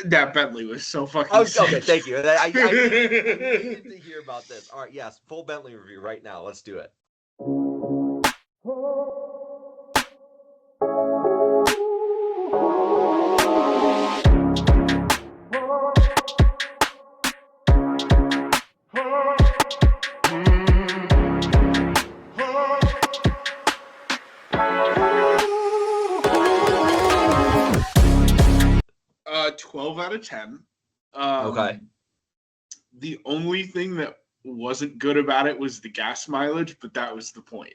That Bentley was so fucking sick. Okay, thank you. I needed to hear about this. All right, yes, full Bentley review right now. Let's do it. 12 out of 10. Okay. The only thing that wasn't good about it was the gas mileage, but that was the point.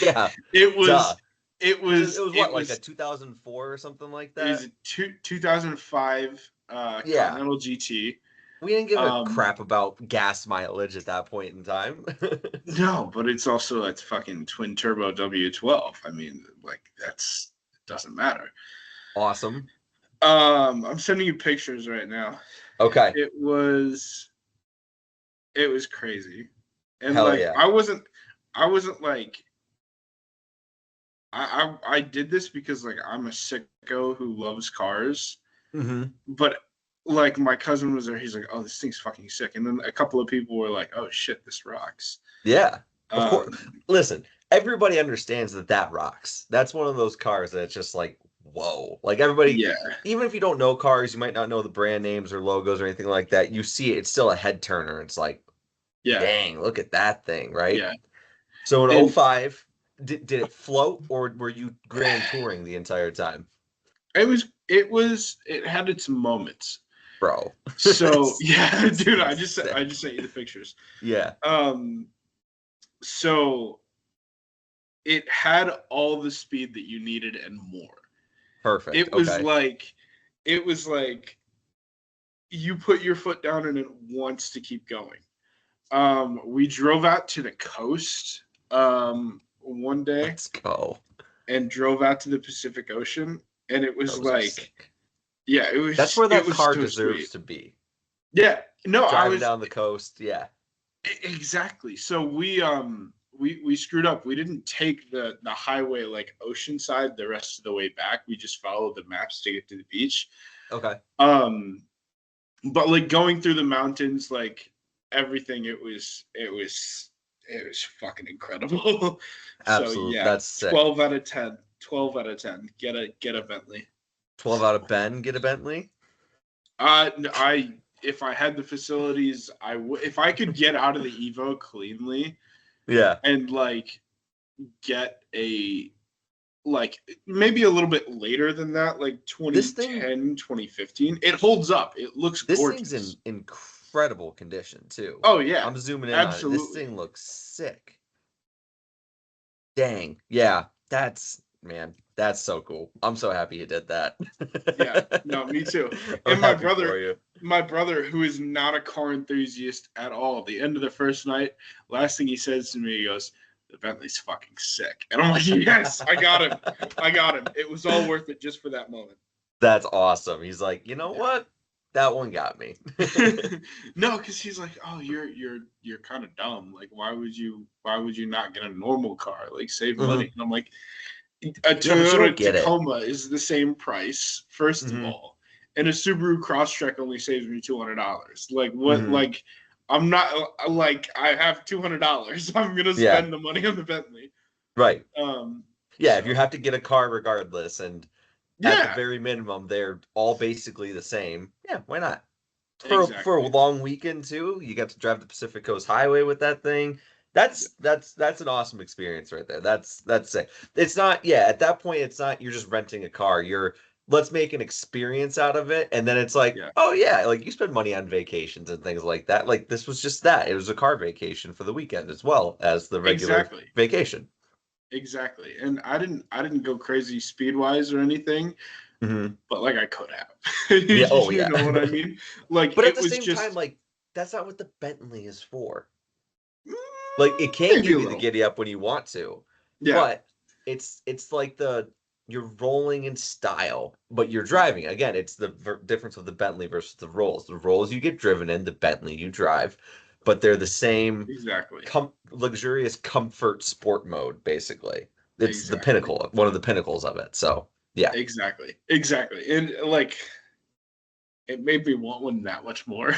Yeah. It Duh. was. It was. It was what, like a 2004 or something like It was that? a 2005 Yeah. Continental GT. We didn't give a crap about gas mileage at that point in time. No, but it's also a fucking twin turbo W12. I mean, like that's it doesn't matter. Awesome. I'm sending you pictures right now. Okay. It was crazy. And Hell like yeah. I wasn't like I did this because like I'm a sicko who loves cars. Mm-hmm. But like my cousin was there, he's like, "Oh, this thing's fucking sick." And then a couple of people were like, "Oh shit, this rocks." Yeah. Of course. Listen, everybody understands that rocks. That's one of those cars that's just like, whoa. Like everybody, Yeah. even if you don't know cars, you might not know the brand names or logos or anything like that. You see it, it's still a head turner. It's like, Yeah. dang, look at that thing, right? Yeah. So in And 05, did it float or were you grand touring the entire time? it had its moments. Bro. So yeah, dude, I just sick. sent you the pictures. Yeah. So it had all the speed that you needed and more. Perfect. It was like you put your foot down and it wants to keep going. We drove out to the coast one day. Let's go. And drove out to the Pacific Ocean, and it was like, yeah, it was. That's where that car so deserves sweet to be. Yeah, no, driving down the coast. Yeah, exactly. So we screwed up. We didn't take the highway like Oceanside the rest of the way back. We just followed the maps to get to the beach. Okay. But like going through the mountains, like everything, it was fucking incredible. Absolutely. So yeah, That's sick. 12 out of 10. 12 out of 10. Get a Bentley. 12 out of Ben, get a Bentley? If I had the facilities, I would. If I could get out of the Evo cleanly, yeah, and like get a like maybe a little bit later than that, like 2010, 2015. It holds up. It looks gorgeous. This thing's in incredible condition too. Oh yeah, I'm zooming in absolutely. on it. This thing looks sick. Dang, yeah, that's so cool. I'm so happy you did that. Yeah, no, me too. And my brother, who is not a car enthusiast at all, at the end of the first night, last thing he says to me, he goes, "The Bentley's fucking sick." And I'm like, "Yes, I got him. It was all worth it just for that moment." That's awesome. He's like, you know what? That one got me. No, because he's like, "Oh, you're kind of dumb. Like, why would you not get a normal car? Like, save money." And I'm like, a Toyota Tacoma is the same price, first of all, and a Subaru Crosstrek only saves me $200. Like what? Like I'm not like I have $200. I'm gonna spend the money on the Bentley. Right. Yeah, if you have to get a car regardless, and at the very minimum, they're all basically the same. Yeah, why not? For a long weekend too, you got to drive the Pacific Coast Highway with that thing. That's an awesome experience right there. That's it. It's not, at that point it's not you're just renting a car. Let's make an experience out of it. And then it's like, oh yeah, like you spend money on vacations and things like that. Like this was just that. It was a car vacation for the weekend as well as the regular vacation. Exactly. And I didn't go crazy speed wise or anything. But like I could have. Yeah. Oh yeah. You know what I mean? Like, but at the same time, like that's not what the Bentley is for. Like it can give you the giddy up when you want to, but it's like you're rolling in style, but you're driving. Again, it's the difference of the Bentley versus the Rolls. The Rolls you get driven in, the Bentley you drive, but they're the same luxurious comfort sport mode. Basically, it's the pinnacle, one of the pinnacles of it. So yeah, exactly, and like it made me want one that much more.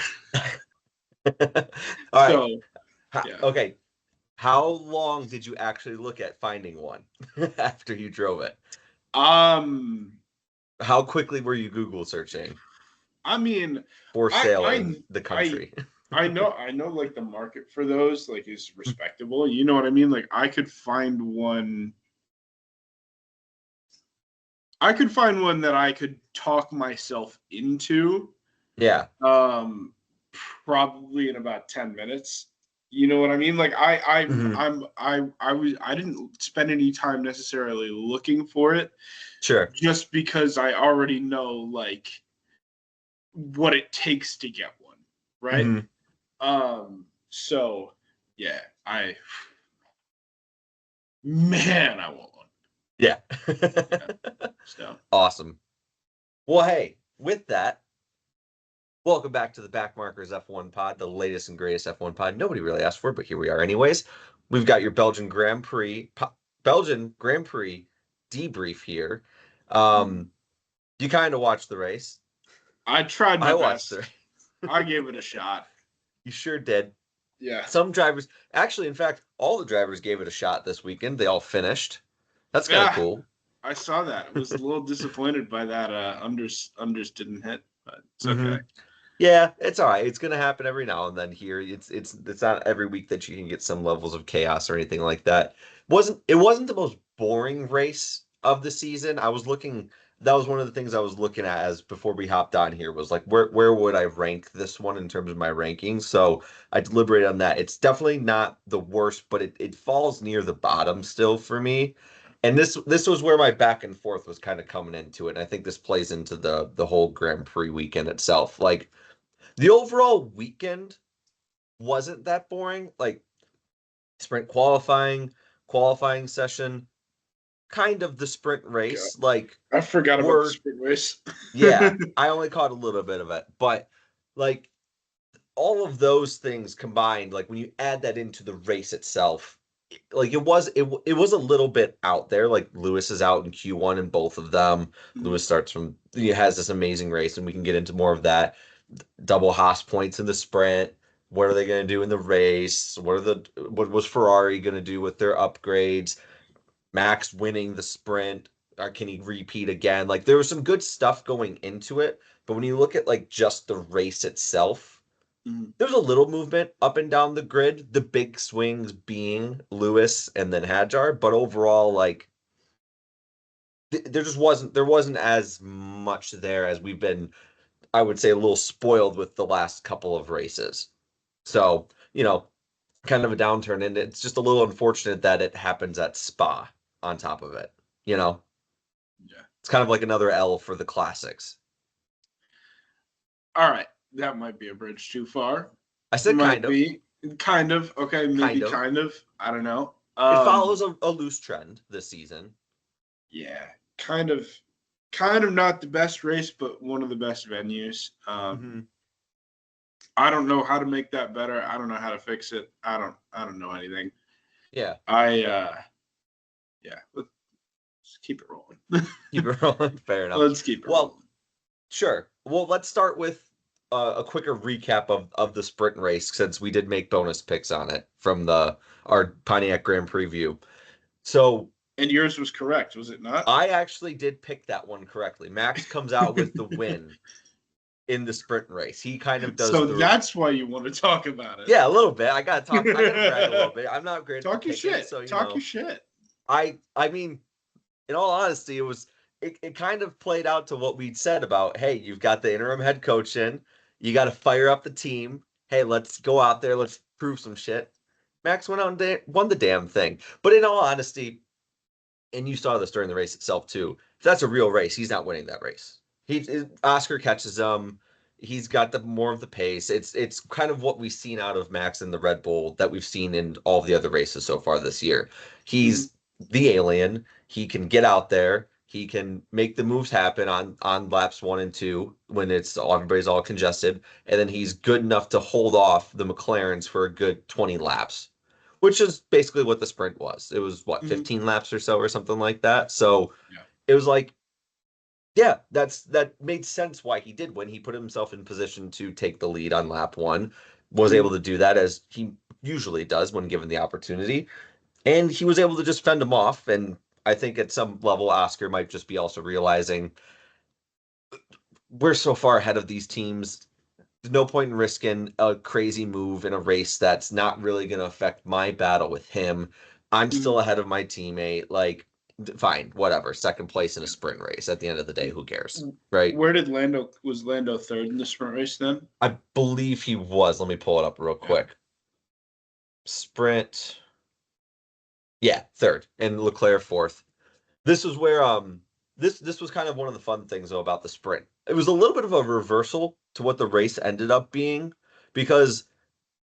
All so, right. Okay. How long did you actually look at finding one after you drove it? How quickly were you Google searching? I mean, for sale in the country. I know like the market for those like is respectable. You know what I mean? Like I could find one that I could talk myself into. Yeah. Probably in about 10 minutes. You know what I mean? Like I didn't spend any time necessarily looking for it. Sure. Just because I already know like what it takes to get one, right? Mm-hmm. So yeah, I want one. Yeah. Yeah. So awesome. Well, hey, with that, welcome back to the Backmarkers F1 pod, the latest and greatest F1 pod. Nobody really asked for it, but here we are anyways. We've got your Belgian Grand Prix debrief here. You kind of watched the race. I tried my best. Watched the race. I gave it a shot. You sure did. Yeah. Some drivers, actually, in fact, all the drivers gave it a shot this weekend. They all finished. That's kind of cool. I saw that. I was a little disappointed by that. Unders didn't hit, but it's okay. Yeah, it's all right. It's gonna happen every now and then here. It's not every week that you can get some levels of chaos or anything like that. It wasn't the most boring race of the season. That was one of the things I was looking at as before we hopped on here was like where would I rank this one in terms of my rankings? So I deliberated on that. It's definitely not the worst, but it falls near the bottom still for me. And this was where my back and forth was kind of coming into it. And I think this plays into the whole Grand Prix weekend itself. Like the overall weekend wasn't that boring. Like sprint qualifying session, kind of the sprint race. God. Like I forgot about the sprint race. Yeah, I only caught a little bit of it, but like all of those things combined, like when you add that into the race itself, like it was a little bit out there. Like Lewis is out in Q1 in both of them. Mm-hmm. Lewis he has this amazing race, and we can get into more of that. Double Haas points in the sprint. What are they going to do in the race? What was Ferrari going to do with their upgrades? Max winning the sprint. Or can he repeat again? Like there was some good stuff going into it, but when you look at like just the race itself, there's a little movement up and down the grid. The big swings being Lewis and then Hadjar, but overall, like there wasn't as much there as we've been, I would say, a little spoiled with the last couple of races. So, kind of a downturn, and it's just a little unfortunate that it happens at Spa on top of it, Yeah. It's kind of like another L for the classics. All right. That might be a bridge too far. I said kind of. Okay, maybe kind of. I don't know. It follows a loose trend this season. Yeah, kind of not the best race, but one of the best venues. I don't know how to make that better. I don't know how to fix it. I don't know anything. Yeah. Let's keep it rolling. Keep it rolling. Fair enough. Let's keep it rolling. Sure. Well, let's start with a quicker recap of the sprint race since we did make bonus picks on it from our Pontiac Grand Preview. So. And yours was correct, was it not? I actually did pick that one correctly. Max comes out with the win in the sprint race. He kind of does. So that's why you want to talk about it. Yeah, a little bit. I gotta brag a little bit. I'm not great. Talk your shit. So talk your shit. I mean, in all honesty, it kind of played out to what we'd said about, hey, you've got the interim head coach in, you got to fire up the team. Hey, let's go out there, let's prove some shit. Max went out and won the damn thing. But in all honesty, and you saw this during the race itself too, if that's a real race, he's not winning that race. Oscar catches him. He's got more of the pace. It's kind of what we've seen out of Max in the Red Bull that we've seen in all the other races so far this year. He's the alien. He can get out there. He can make the moves happen on laps 1 and 2 when everybody's all congested, and then he's good enough to hold off the McLarens for a good 20 laps, which is basically what the sprint was. It was 15 laps or so or something like that. So It was like Yeah, that made sense why he did when he put himself in position to take the lead on lap one, was able to do that as he usually does when given the opportunity. And he was able to just fend him off. And I think at some level, Oscar might just be also realizing we're so far ahead of these teams. There's no point in risking a crazy move in a race that's not really going to affect my battle with him. I'm still ahead of my teammate. Like, fine, whatever. Second place in a sprint race. At the end of the day, who cares, right? Where did was Lando third in the sprint race then? I believe he was. Let me pull it up real quick. Sprint. Yeah, third, and Leclerc fourth. This was where this was kind of one of the fun things though about the sprint. It was a little bit of a reversal to what the race ended up being, because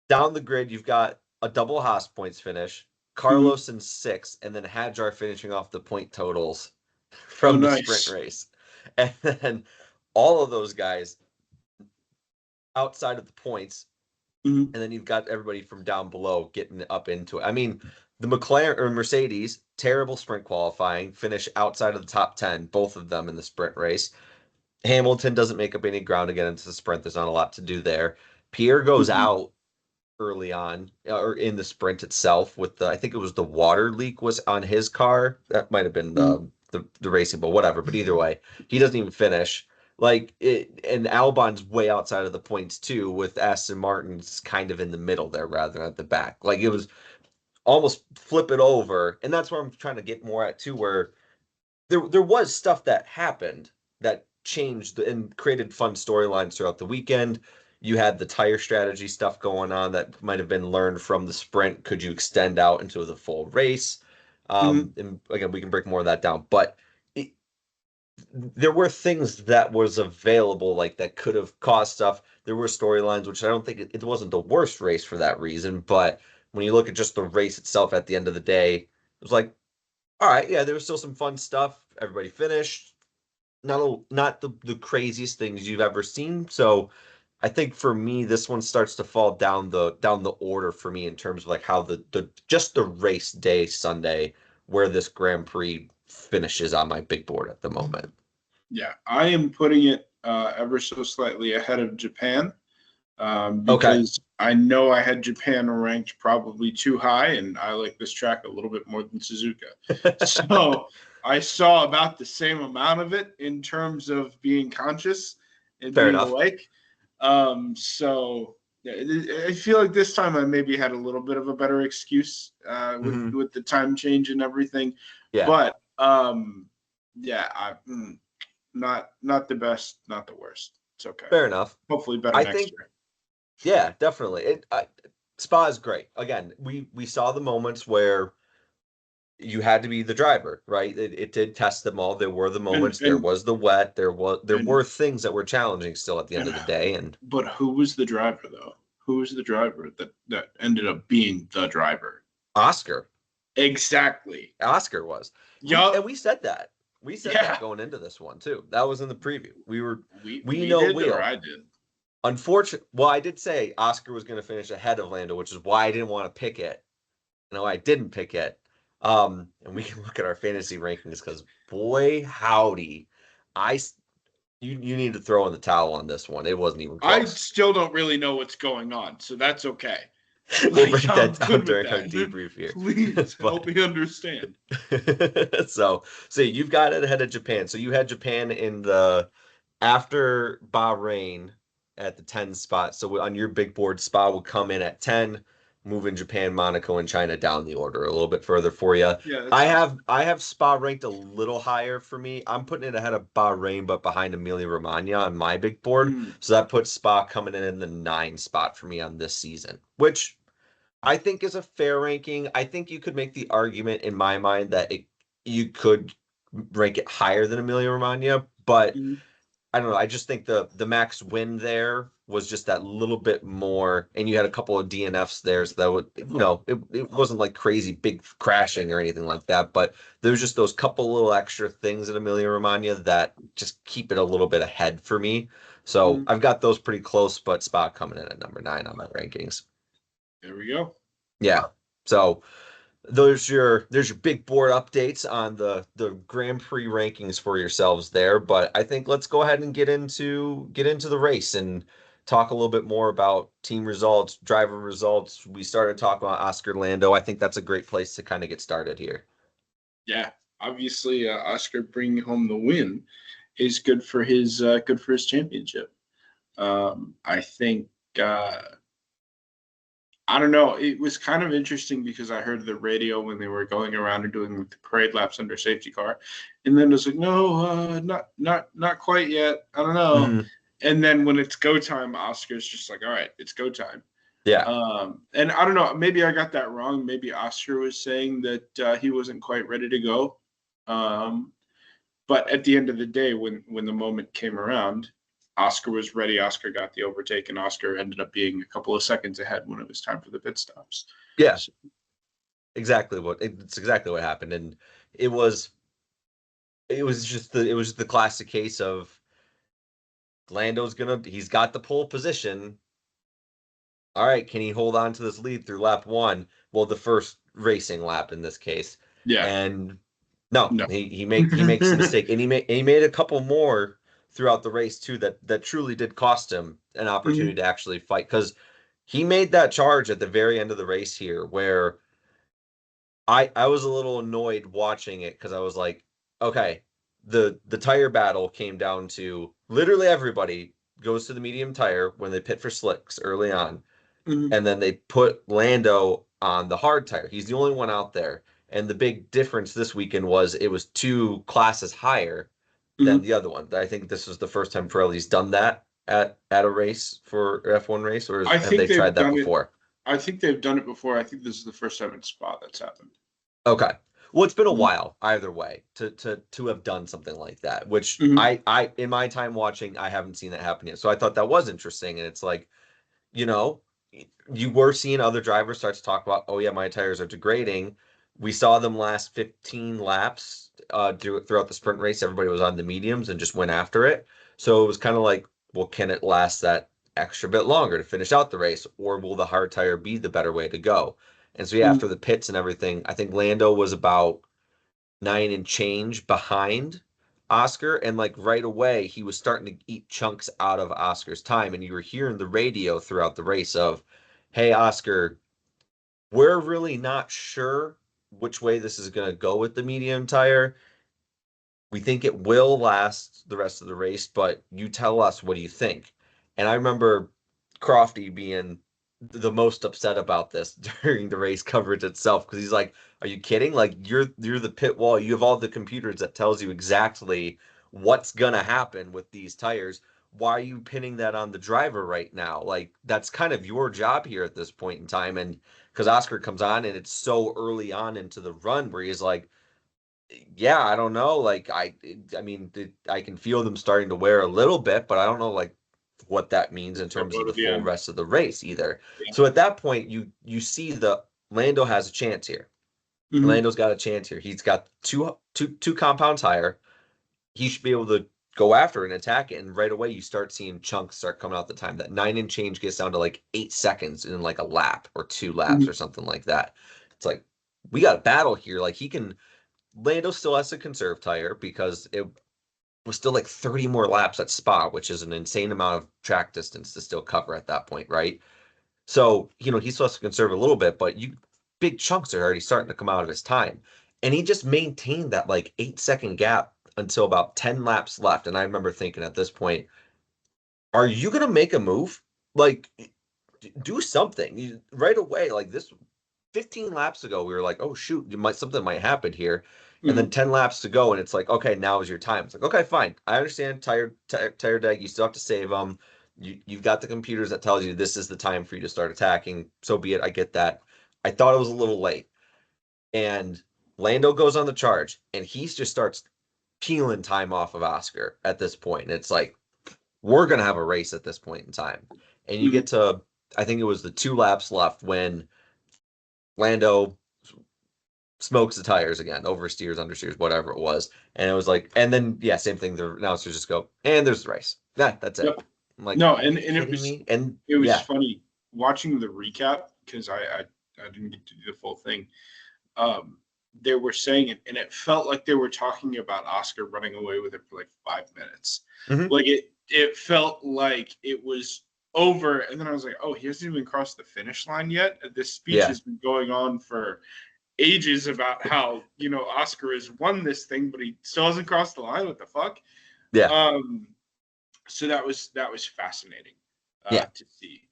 down the grid you've got a double Haas points finish, Carlos in sixth, and then Hadjar finishing off the point totals from the sprint race. And then all of those guys outside of the points, and then you've got everybody from down below getting up into it. I mean, the McLaren or Mercedes, terrible sprint qualifying, finish outside of the top 10, both of them in the sprint race. Hamilton doesn't make up any ground to get into the sprint. There's not a lot to do there. Pierre goes out early on, or in the sprint itself, with the, I think it was the water leak was on his car. That might have been the racing, but whatever. But either way, he doesn't even finish. Like it, and Albon's way outside of the points too, with Aston Martin's kind of in the middle there rather than at the back. Like it was almost flip it over, and that's where I'm trying to get more at too, where there was stuff that happened that changed and created fun storylines throughout the weekend. You had the tire strategy stuff going on that might have been learned from the sprint. Could you extend out into the full race? And again, we can break more of that down, but there were things that was available, like that could have caused stuff. There were storylines, which I don't think it wasn't the worst race for that reason. But when you look at just the race itself at the end of the day, it was like, all right, yeah, there was still some fun stuff. Everybody finished. Not the craziest things you've ever seen. So I think for me, this one starts to fall down the order for me in terms of like how the just the race day Sunday, where this Grand Prix finishes on my big board at the moment. Yeah, I am putting it ever so slightly ahead of Japan, because I know I had Japan ranked probably too high, and I like this track a little bit more than Suzuka. So I saw about the same amount of it in terms of being conscious and being awake. So I feel like this time I maybe had a little bit of a better excuse with the time change and everything. Yeah. But not the best, not the worst. It's okay. Fair enough. Hopefully better next year. Yeah, definitely. Spa is great. Again, we saw the moments where you had to be the driver, right? It did test them all. There were the moments. There was the wet. There were things that were challenging still at the end of the day. But who was the driver though? Who was the driver that ended up being the driver? Oscar. Exactly. Oscar was. Yeah, and we said that. We said that going into this one too. That was in the preview. We know did, or I did. Unfortunately, well, I did say Oscar was going to finish ahead of Lando, which is why I didn't want to pick it. No, I didn't pick it. And we can look at our fantasy rankings because boy, howdy, you need to throw in the towel on this one. It wasn't even close. I still don't really know what's going on, so that's okay. We'll break that down during our debrief here. Please help me understand. So you've got it ahead of Japan. So you had Japan in the after Bahrain at the 10 spot. So on your big board, Spa will come in at 10, moving Japan, Monaco, and China down the order a little bit further for you. Yeah, I have Spa ranked a little higher for me. I'm putting it ahead of Bahrain, but behind Emilia Romagna on my big board. So that puts Spa coming in the 9 spot for me on this season, which I think is a fair ranking. I think you could make the argument in my mind that you could rank it higher than Emilia Romagna, but I don't know. I just think the max win there was just that little bit more, and you had a couple of DNFs there, so that would, it wasn't like crazy big crashing or anything like that, but there's just those couple little extra things in Emilia Romagna that just keep it a little bit ahead for me. So I've got those pretty close, but Spa coming in at number 9 on my rankings. There we go. Yeah. So there's your big board updates on the Grand Prix rankings for yourselves there. But I think let's go ahead and get into the race and talk a little bit more about team results, driver results. We started talking about Oscar Lando. I think that's a great place to kind of get started here. Yeah, obviously, Oscar bringing home the win is good for his championship. I think I don't know. It was kind of interesting because I heard the radio when they were going around and doing the parade laps under safety car, and then it was like, no, not quite yet. I don't know. Mm-hmm. And then when it's go time, Oscar's just like, all right, it's go time. Yeah. And I don't know. Maybe I got that wrong. Maybe Oscar was saying that he wasn't quite ready to go. But at the end of the day, when the moment came around, Oscar was ready. Oscar got the overtake, and Oscar ended up being a couple of seconds ahead when it was time for the pit stops. Yeah, so, exactly what happened, and it was just the classic case of Lando's he's got the pole position. All right, can he hold on to this lead through lap one? Well, the first racing lap in this case. Yeah. And no. he makes a mistake, and he made a couple more throughout the race too that truly did cost him an opportunity to actually fight, because he made that charge at the very end of the race here where I was a little annoyed watching it, because I was like, okay, the tire battle came down to literally everybody goes to the medium tire when they pit for slicks early on. And then they put Lando on the hard tire. He's the only one out there. And the big difference this weekend was it was 2 classes higher than the other one. I think this was the first time Pirelli's done that at a race for F1 race, or have they tried that before? I think they've done it before. I think this is the first time in Spa that's happened. Okay. Well, it's been a while either way to have done something like that, which I in my time watching, I haven't seen that happen yet. So I thought that was interesting. And it's like, you were seeing other drivers start to talk about, oh yeah, my tires are degrading. We saw them last 15 laps throughout the sprint race. Everybody was on the mediums and just went after it. So it was kind of like, well, can it last that extra bit longer to finish out the race, or will the hard tire be the better way to go? And so after the pits and everything, I think Lando was about 9 and change behind Oscar, and like right away he was starting to eat chunks out of Oscar's time, and you were hearing the radio throughout the race of, hey Oscar, we're really not sure which way this is going to go with the medium tire. We think it will last the rest of the race, but you tell us, what do you think? And I remember Crofty being the most upset about this during the race coverage itself, because he's like, are you kidding? Like, you're the pit wall, you have all the computers that tells you exactly what's gonna happen with these tires. Why are you pinning that on the driver right now? Like, that's kind of your job here at this point in time. And because Oscar comes on and it's so early on into the run where he's like, yeah, I don't know, like I mean I can feel them starting to wear a little bit, but I don't know like what that means in terms of the full rest of the race either. Yeah. So at that point, you see the Lando has a chance here. Lando's got a chance here. He's got two compounds higher. He should be able to go after and attack it. And right away, you start seeing chunks start coming out the time. That 9 and change gets down to like 8 seconds in like a lap or 2 laps or something like that. It's like, we got a battle here. Like Lando still has to conserve tire because it was still like 30 more laps at Spa, which is an insane amount of track distance to still cover at that point, right? So, he still has to conserve a little bit, but big chunks are already starting to come out of his time. And he just maintained that like 8-second gap until about 10 laps left. And I remember thinking at this point, are you going to make a move? Like, do something right away. Like this 15 laps ago, we were like, oh shoot, something might happen here. And then 10 laps to go, and it's like, okay, now is your time. It's like, okay, fine. I understand tire deg. You still have to save them. You've got the computers that tells you this is the time for you to start attacking. So be it. I get that. I thought it was a little late. And Lando goes on the charge, and he just starts peeling time off of Oscar at this point. And it's like, we're going to have a race at this point in time. And you get to, I think it was the 2 laps left when Lando smokes the tires again, oversteers, understeers, whatever it was. And it was like, and then, yeah, same thing. The announcers just go, and there's the race. That's it. Yep. I'm like, no, and it was me? And it was funny watching the recap, because I didn't get to do the full thing. they were saying it, and it felt like they were talking about Oscar running away with it for like 5 minutes. Mm-hmm. Like it felt like it was over, and then I was like, oh, he hasn't even crossed the finish line yet. This speech has been going on for ages about how, you know, Oscar has won this thing, but he still hasn't crossed the line. What the fuck? Yeah. So that was fascinating to see.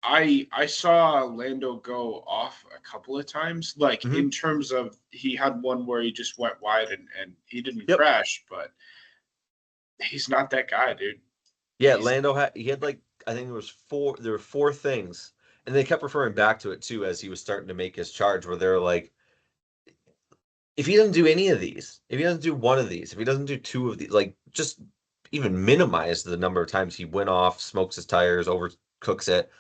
I saw Lando go off a couple of times, like in terms of he had one where he just went wide and he didn't crash, but he's not that guy, dude. Yeah, Lando had like, I think there were 4 things, and they kept referring back to it too as he was starting to make his charge, where they're like, if he doesn't do any of these, if he doesn't do one of these, if he doesn't do 2 of these, like just even minimize the number of times he went off, smokes his tires, overcooks it,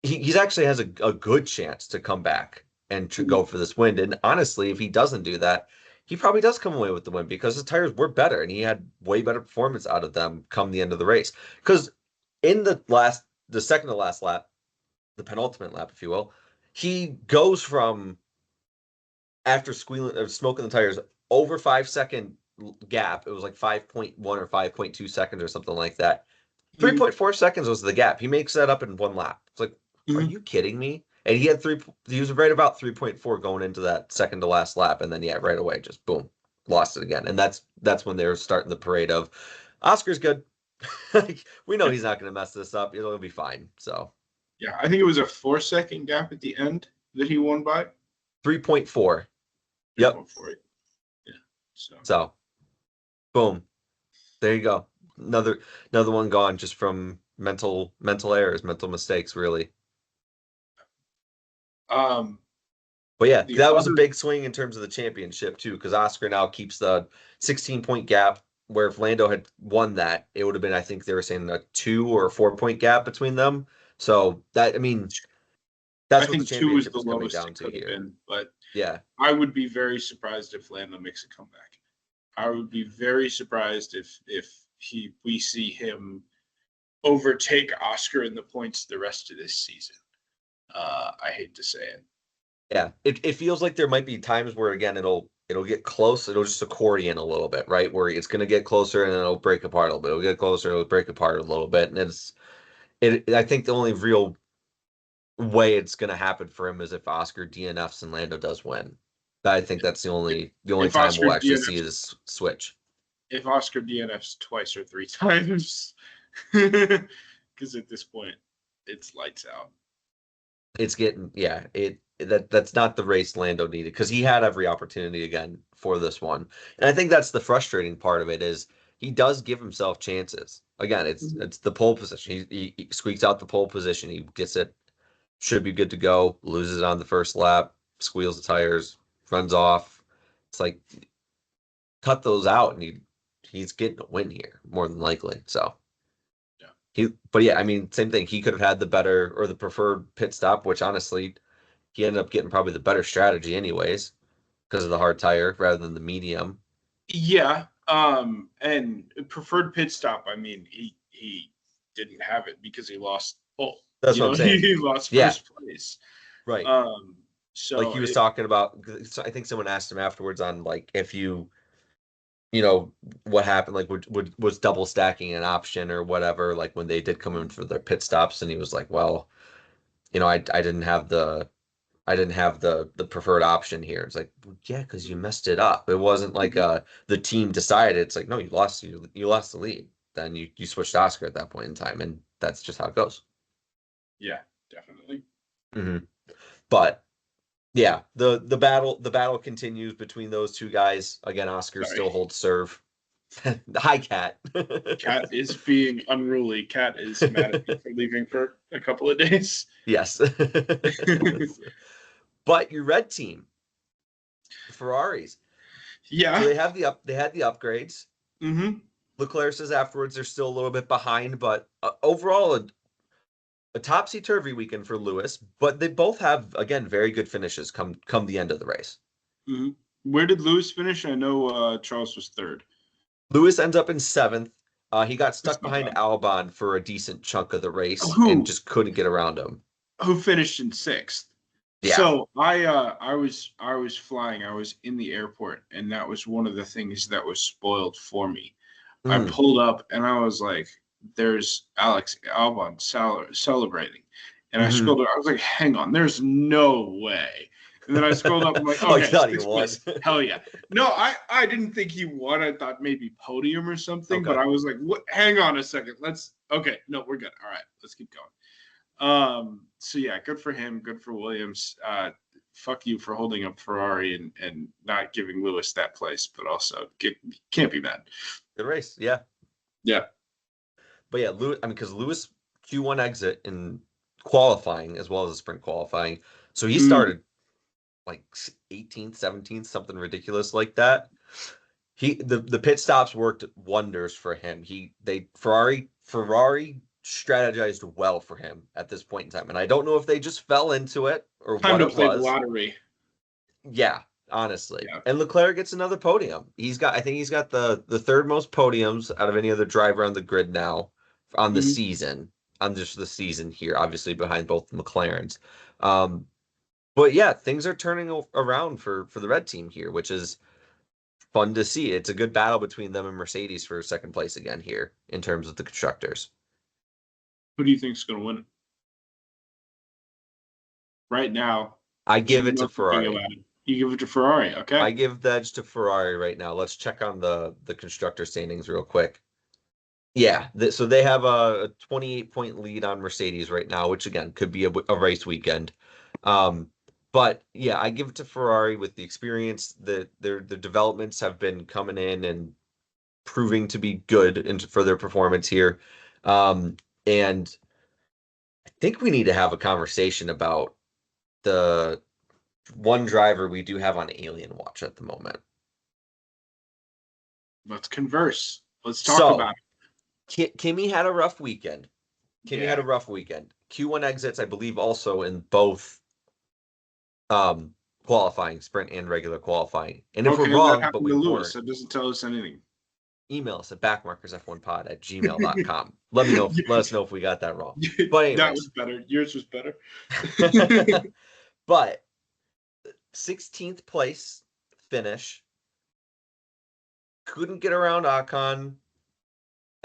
he's actually has a good chance to come back and to go for this win. And honestly, if he doesn't do that, he probably does come away with the win because his tires were better and he had way better performance out of them come the end of the race. Because in the second to last lap, the penultimate lap, if you will, he goes from after squealing or smoking the tires over 5-second gap. It was like 5.1 or 5.2 seconds or something like that. 3.4 seconds was the gap. He makes that up in 1 lap. It's like, are you kidding me? And he had he was right about 3.4 going into that second to last lap, and then right away, just boom, lost it again. And that's when they were starting the parade of Oscar's good. We know he's not going to mess this up. It'll be fine. So yeah, I think it was a 4-second gap at the end that he won by 3.4. Yep. 3.4. Yeah. So boom. There you go. Another one gone just from mental errors, mental mistakes, really. But yeah, that was a big swing in terms of the championship too, because Oscar now keeps the 16-point gap. Where if Lando had won that, it would have been, I think they were saying, a 2 or a 4-point gap between them. So that, I mean, that's what the championship is coming down to here. Been, but yeah, I would be very surprised if Lando makes a comeback. I would be very surprised if we see him overtake Oscar in the points the rest of this season. I hate to say it. Yeah, it feels like there might be times where, again, it'll get close. It'll just accordion a little bit, right? Where it's going to get closer and then it'll break apart a little bit. It'll get closer, it'll break apart a little bit. And I think the only real way it's going to happen for him is if Oscar DNFs and Lando does win. I think that's the only time we'll actually see this switch. If Oscar DNFs twice or 3 times, because at this point, it's lights out. It's getting, that's not the race Lando needed, because he had every opportunity again for this one. And I think that's the frustrating part of it, is he does give himself chances. Again, it's the pole position. He squeaks out the pole position. He gets it, should be good to go, loses it on the first lap, squeals the tires, runs off. It's like, cut those out, and he's getting a win here, more than likely. So but yeah, I mean, same thing. He could have had the better or the preferred pit stop, which honestly, he ended up getting probably the better strategy anyways, because of the hard tire rather than the medium. Yeah. And preferred pit stop, I mean, he didn't have it because he lost pole. That's what I'm saying. He lost first place. Right. So like he was talking about, I think someone asked him afterwards on, like, if you know, what happened, like, was double stacking an option or whatever, like when they did come in for their pit stops, and he was like, well, you know, I didn't have the preferred option here. It's like, well, yeah, because you messed it up. It wasn't like the team decided. It's like, no, you lost the lead. Then you switched Oscar at that point in time, and that's just how it goes. Yeah, definitely. But yeah, the battle continues between those two guys. Again, Oscar still holds serve. Hi, Cat. Cat is being unruly. Cat is mad at me for leaving for a couple of days. Yes. But your red team, Ferraris. Yeah. So they had the upgrades. Leclerc says afterwards they're still a little bit behind, but overall a topsy-turvy weekend for Lewis, but they both have, again, very good finishes come the end of the race. Where did Lewis finish? I know Charles was 3rd. Lewis ends up in 7th. He got stuck behind Albon for a decent chunk of the race and just couldn't get around him. Who finished in 6th? Yeah. So I was flying. I was in the airport, and that was one of the things that was spoiled for me. I pulled up, and I was like, "There's Alex Albon celebrating," and I scrolled up. I was like, "Hang on, there's no way." And then I scrolled up. I'm like, Oh, you "Okay, thought he sixth won? place. Hell yeah!" No, I didn't think he won. I thought maybe podium or something. Okay. But I was like, "What? Hang on a second. Let's. Okay, no, we're good. All right, let's keep going." So yeah, good for him, good for Williams. Fuck you for holding up Ferrari and not giving Lewis that place, but also can't be mad. Good race, yeah. Yeah. But yeah, Lewis, I mean, because Lewis Q1 exit in qualifying as well as the sprint qualifying. So he started like 18th, 17th, something ridiculous like that. The pit stops worked wonders for him. Ferrari strategized well for him at this point in time. And I don't know if they just fell into it or Time what to it play was. the lottery. Yeah, honestly. Yeah. And Leclerc gets another podium. I think he's got the third most podiums out of any other driver on the grid now on the season. On just the season here, obviously behind both McLarens. But yeah, things are turning around for the red team here, which is fun to see. It's a good battle between them and Mercedes for second place again here in terms of the constructors. Who do you think is going to win it? Right now, I give it to Ferrari. You give it to Ferrari, okay? I give the edge to Ferrari right now. Let's check on the constructor standings real quick. Yeah, so they have a 28-point lead on Mercedes right now, which again could be a race weekend. But yeah, I give it to Ferrari with the experience that their developments have been coming in and proving to be good for their performance here. And I think we need to have a conversation about the one driver we do have on Alien Watch at the moment. Let's converse. Let's talk about it. Kimi had a rough weekend. Q1 exits, I believe, also in both qualifying, sprint and regular qualifying. And if we're wrong, but we weren't, that doesn't tell us anything. Email us at backmarkersf1pod@gmail.com. Let us know if we got that wrong. But anyways, that was better. Yours was better. But 16th place finish. Couldn't get around Ocon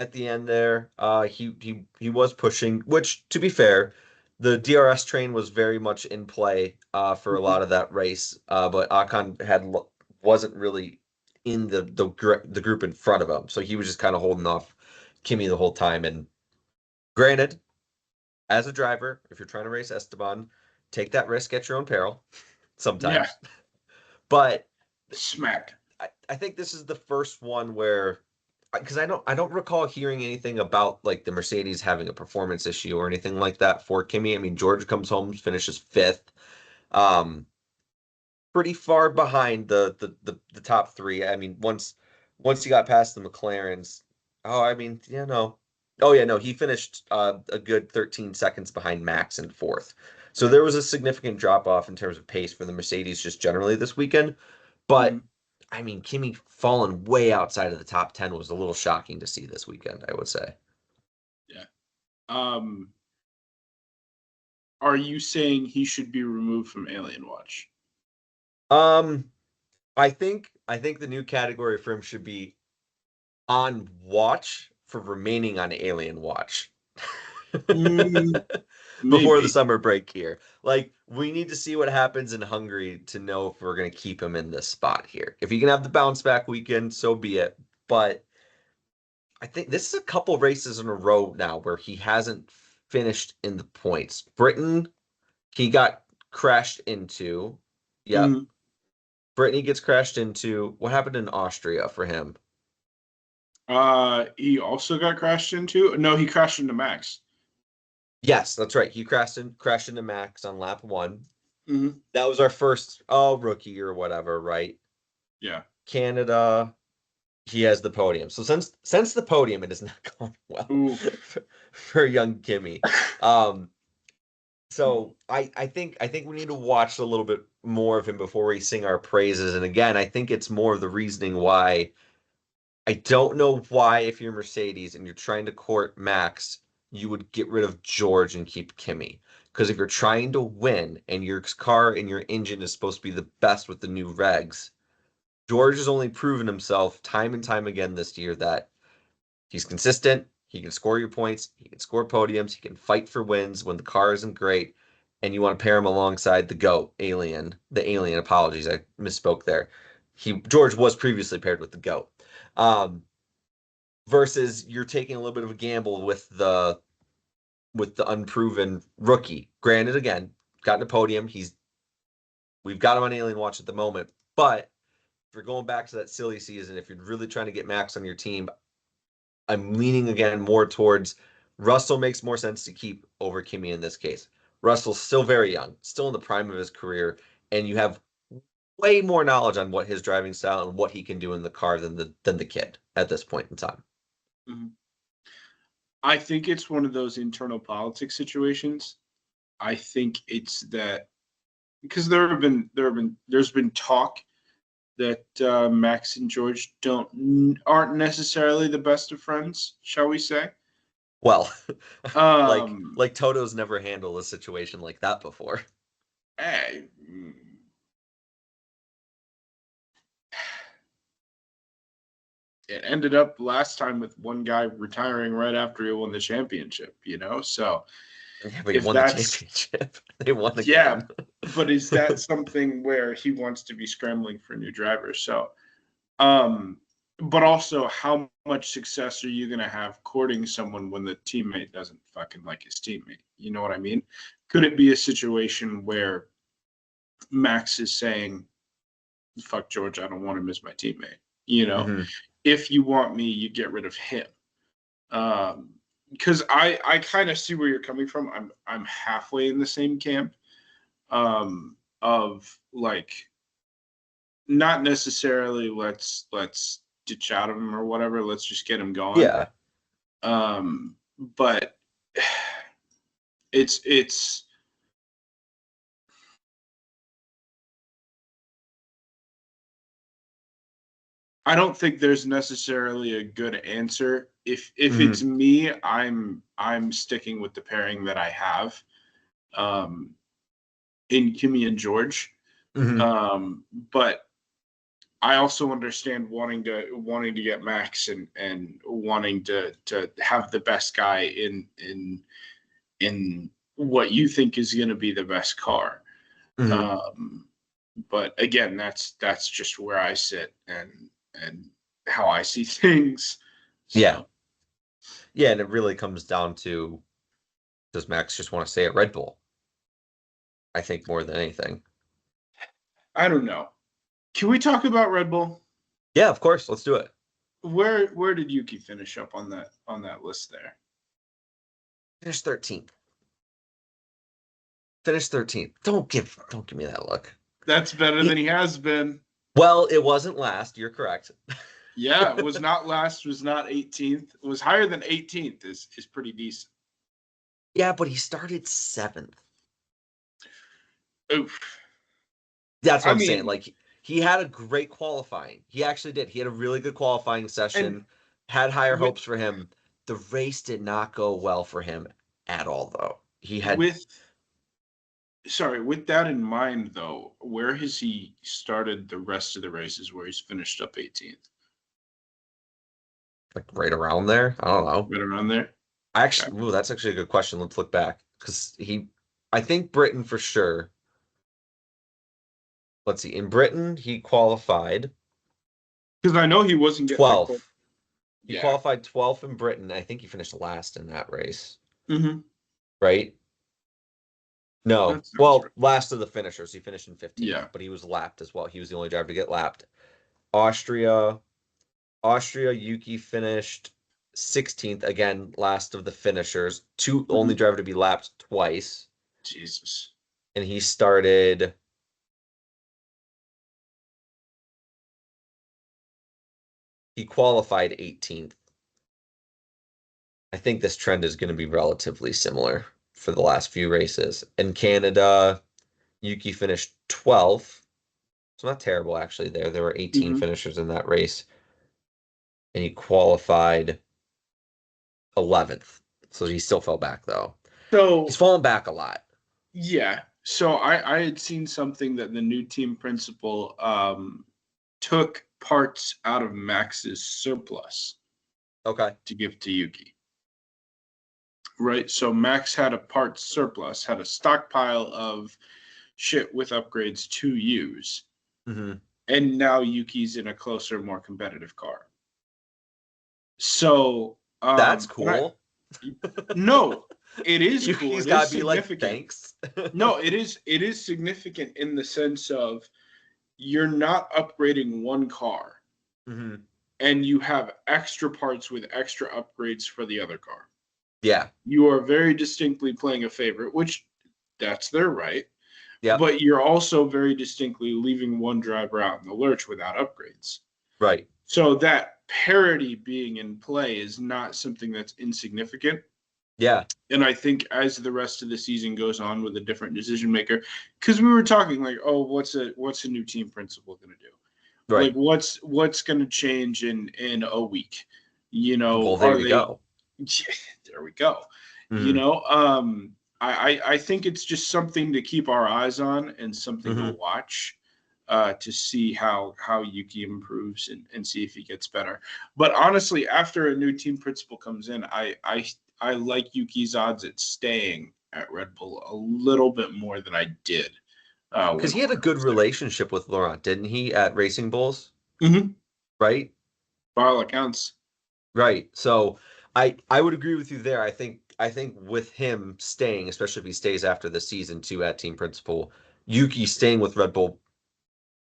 at the end there. He was pushing, which to be fair, the DRS train was very much in play for a lot of that race. But Ocon wasn't really in the group in front of him, so he was just kind of holding off Kimi the whole time. And granted, as a driver, if you're trying to race Esteban, take that risk at your own peril sometimes. Yeah. But smack. I think this is the first one where, because I don't recall hearing anything about like the Mercedes having a performance issue or anything like that for Kimi. I mean, George comes home, finishes 5th, pretty far behind the top 3. I mean, once you got past the McLarens, he finished a good 13 seconds behind Max in 4th. So there was a significant drop off in terms of pace for the Mercedes just generally this weekend, but. I mean, Kimi falling way outside of the top 10 was a little shocking to see this weekend, I would say. Yeah. Are you saying he should be removed from Alien Watch? I think the new category for him should be on watch for remaining on Alien Watch. Before the summer break here. Like, we need to see what happens in Hungary to know if we're going to keep him in this spot here. If he can have the bounce back weekend, so be it. But I think this is a couple races in a row now where he hasn't finished in the points. Britain, he got crashed into. Yep. Brittany gets crashed into. What happened in Austria for him? He also got crashed into. No, he crashed into Max. Yes, that's right. He crashed into Max on lap 1. That was our first rookie or whatever, right? Yeah. Canada, he has the podium. So since the podium, it has not gone well for young Kimi. So I think we need to watch a little bit more of him before we sing our praises. And again, I think it's more of the reasoning why. I don't know why, if you're Mercedes and you're trying to court Max, you would get rid of George and keep Kimi. Because if you're trying to win and your car and your engine is supposed to be the best with the new regs, George has only proven himself time and time again this year that he's consistent. He can score your points. He can score podiums. He can fight for wins when the car isn't great. And you want to pair him alongside the GOAT, the Alien, apologies, I misspoke there. George was previously paired with the GOAT. Versus you're taking a little bit of a gamble with the unproven rookie. Granted, again, gotten a podium. We've got him on Alien Watch at the moment. But if you're going back to that silly season, if you're really trying to get Max on your team, I'm leaning again more towards Russell makes more sense to keep over Kimi in this case. Russell's still very young, still in the prime of his career, and you have way more knowledge on what his driving style and what he can do in the car than the kid at this point in time. Mm-hmm. I think it's one of those internal politics situations. I think it's that because there's been talk that Max and George aren't necessarily the best of friends, shall we say? Well, like Toto's never handled a situation like that before. Hey, it ended up last time with one guy retiring right after he won the championship, So yeah, but he won the championship. They won again. Yeah, but is that something where he wants to be scrambling for new drivers? So, but also, how much success are you going to have courting someone when the teammate doesn't fucking like his teammate? You know what I mean? Could it be a situation where Max is saying, fuck George, I don't want him as my teammate? Mm-hmm. If you want me, you get rid of him. Because I kind of see where you're coming from. I'm halfway in the same camp of like not necessarily let's ditch out of him or whatever. Let's just get him going. Yeah. But it's I don't think there's necessarily a good answer. If it's me, I'm sticking with the pairing that I have in Kimi and George. Mm-hmm. But I also understand wanting to get Max and wanting to have the best guy in what you think is going to be the best car. Mm-hmm. But again, that's just where I sit and how I see things. So. Yeah, and it really comes down to, does Max just want to stay at Red Bull? I think more than anything. I don't know. Can we talk about Red Bull? Yeah, of course. Let's do it. Where did Yuki finish up on that list there? Finish 13th. Finish 13th. Don't give me that look. That's better than he has been. Well, it wasn't last. You're correct. Yeah, it was not last. Was not 18th. It was higher than 18th. Is pretty decent. Yeah, but he started 7th. Oof. That's what I'm saying. Like, he had a great qualifying. He actually did. He had a really good qualifying session. Had higher hopes for him. The race did not go well for him at all, though. He had with that in mind, though, where has he started the rest of the races where he's finished up 18th? Like right around there? I don't know. Right around there? Actually, that's actually a good question. Let's look back. Because I think Britain for sure. Let's see. In Britain, he qualified. Because I know he wasn't getting 12th. He qualified 12th in Britain. I think he finished last in that race. Mm-hmm. Right? No. Well, right. Last of the finishers. He finished in 15th. Yeah. But he was lapped as well. He was the only driver to get lapped. Austria, Yuki finished 16th. Again, last of the finishers. Only driver to be lapped twice. Jesus. And he started... He qualified 18th. I think this trend is going to be relatively similar for the last few races. In Canada, Yuki finished 12th. It's not terrible, actually, there. There were 18 finishers in that race. And he qualified 11th. So he still fell back, though. So he's fallen back a lot. Yeah. So I had seen something that the new team principal took parts out of Max's surplus. Okay. To give to Yuki. Right. So Max had a parts surplus, had a stockpile of shit with upgrades to use. Mm-hmm. And now Yuki's in a closer, more competitive car. So that's cool. No, it is cool. Yuki's got to be like, thanks. No, it is significant in the sense of you're not upgrading one car. Mm-hmm. And you have extra parts with extra upgrades for the other car. Yeah. You are very distinctly playing a favorite, which that's their right. Yeah. But you're also very distinctly leaving one driver out in the lurch without upgrades. Right. So that parity being in play is not something that's insignificant. Yeah. And I think as the rest of the season goes on with a different decision maker, because we were talking like, oh, what's a new team principal going to do? Right. Like what's going to change in a week? You know, well, there we go. Yeah, there we go. Mm-hmm. You know, I think it's just something to keep our eyes on and something to watch to see how Yuki improves and see if he gets better. But honestly, after a new team principal comes in, I like Yuki's odds at staying at Red Bull a little bit more than I did. Because he had a good relationship with Laurent, didn't he, at Racing Bulls? Mm-hmm. Right? By all accounts. Right. So I would agree with you there. I think with him staying, especially if he stays after the season 2 at team principal, Yuki staying with Red Bull,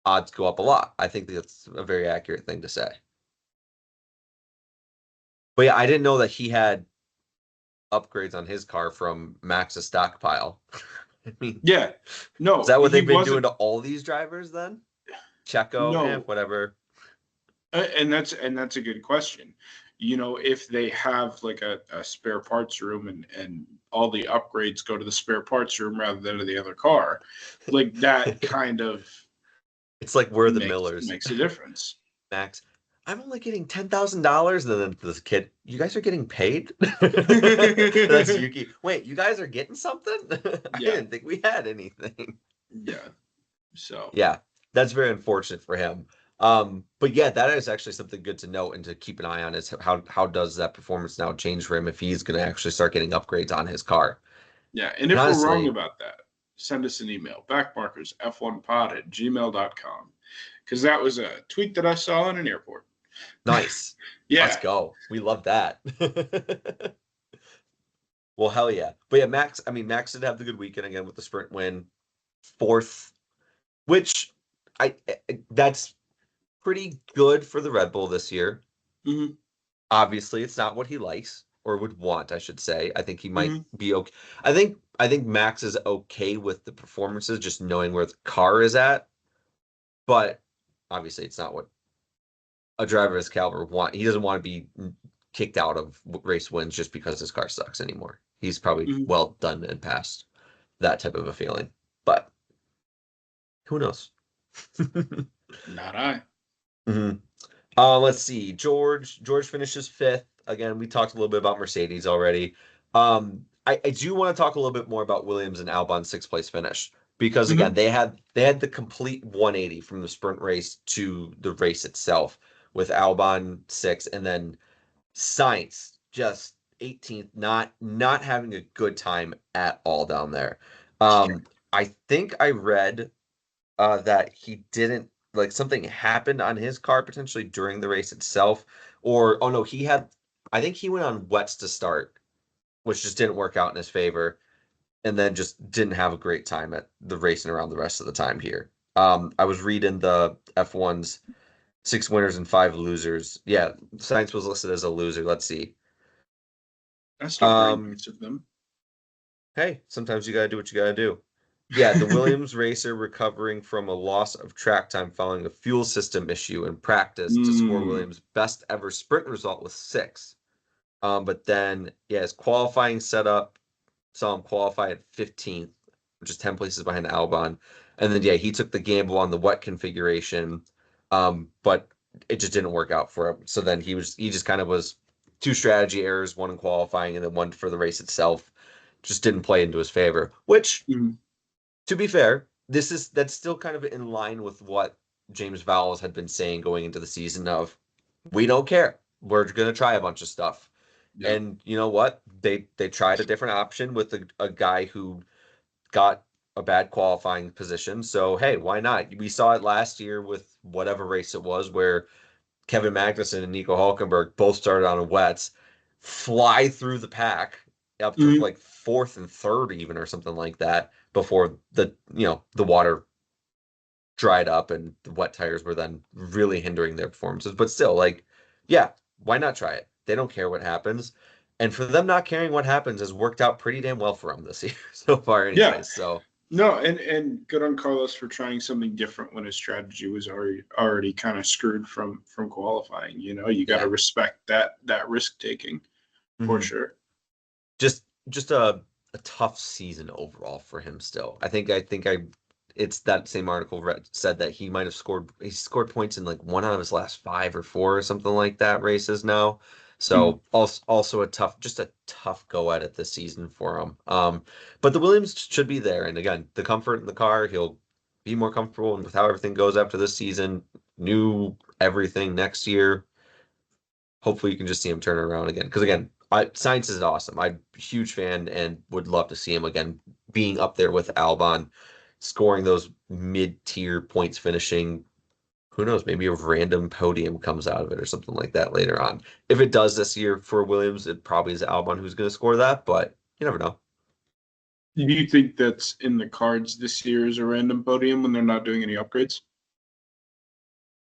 odds go up a lot. I think that's a very accurate thing to say. But yeah, I didn't know that he had upgrades on his car from Max's stockpile. I mean, yeah, no. Is that what they've been doing to all these drivers then? Checo, no. Whatever. And that's a good question. You know, if they have like a spare parts room and all the upgrades go to the spare parts room rather than to the other car, like that kind of it's like we're the Millers. Makes a difference. Max, I'm only getting $10,000. And then this kid, you guys are getting paid? That's Yuki. Wait, you guys are getting something? I didn't think we had anything. Yeah. So. Yeah, that's very unfortunate for him. But yeah, that is actually something good to note and to keep an eye on is how does that performance now change for him if he's going to actually start getting upgrades on his car. Yeah, and if honestly, we're wrong about that, send us an email, backmarkersf1pod@gmail.com, because that was a tweet that I saw in an airport. Nice. Yeah. Let's go. We love that. Well, hell yeah. But yeah, Max did have the good weekend again with the sprint win. 4th, which that's pretty good for the Red Bull this year. Mm-hmm. Obviously, it's not what he likes or would want, I should say. I think he might be okay. I think Max is okay with the performances, just knowing where the car is at. But obviously, it's not what a driver of his caliber want. He doesn't want to be kicked out of race wins just because his car sucks anymore. He's probably well done and past that type of a feeling. But who knows? Not I. Mm-hmm. Let's see. George finishes 5th. Again, we talked a little bit about Mercedes already. I do want to talk a little bit more about Williams and Albon's 6th place finish because again, they had the complete 180 from the sprint race to the race itself with Albon 6th and then Sainz just 18th, not having a good time at all down there. I think I read that he didn't like something happened on his car potentially during the race itself, or I think he went on wets to start, which just didn't work out in his favor, and then just didn't have a great time at the racing around the rest of the time here. I was reading the F1's 6 winners and 5 losers. Yeah, Sainz was listed as a loser. Let's see. That's not very nice of them. Hey, sometimes you gotta do what you gotta do. Yeah, the Williams racer recovering from a loss of track time following a fuel system issue in practice to score Williams' best ever sprint result with 6. But then, yeah, his qualifying setup saw him qualify at 15th, which is 10 places behind Albon. And then, yeah, he took the gamble on the wet configuration, but it just didn't work out for him. So then he just kind of was 2 strategy errors, 1 in qualifying and then 1 for the race itself, just didn't play into his favor. Which, to be fair, that's still kind of in line with what James Vowles had been saying going into the season of, we don't care. We're going to try a bunch of stuff. Yep. And you know what? They tried a different option with a guy who got a bad qualifying position. So, hey, why not? We saw it last year with whatever race it was where Kevin Magnussen and Nico Hulkenberg both started on wets, fly through the pack up to like 4th and 3rd even or something like that before the water dried up and the wet tires were then really hindering their performances. But still, like, yeah, why not try it? They don't care what happens. And for them not caring what happens has worked out pretty damn well for them this year so far anyways. Yeah. So no, and good on Carlos for trying something different when his strategy was already kind of screwed from qualifying. You know, you got to respect that risk taking for sure. Just a tough season overall for him still. I think it's that same article said that he might have scored points in like 1 out of his last 5 or 4 or something like that races now. So also a tough go at it this season for him. But the Williams should be there. And again, the comfort in the car, he'll be more comfortable with how everything goes after this season. New everything next year. Hopefully you can just see him turn around again. Because again, Sainz is awesome. I'm a huge fan and would love to see him again being up there with Albon, scoring those mid-tier points finishing. Who knows? Maybe a random podium comes out of it or something like that later on. If it does this year for Williams, it probably is Albon who's going to score that, but you never know. Do you think that's in the cards this year as a random podium when they're not doing any upgrades?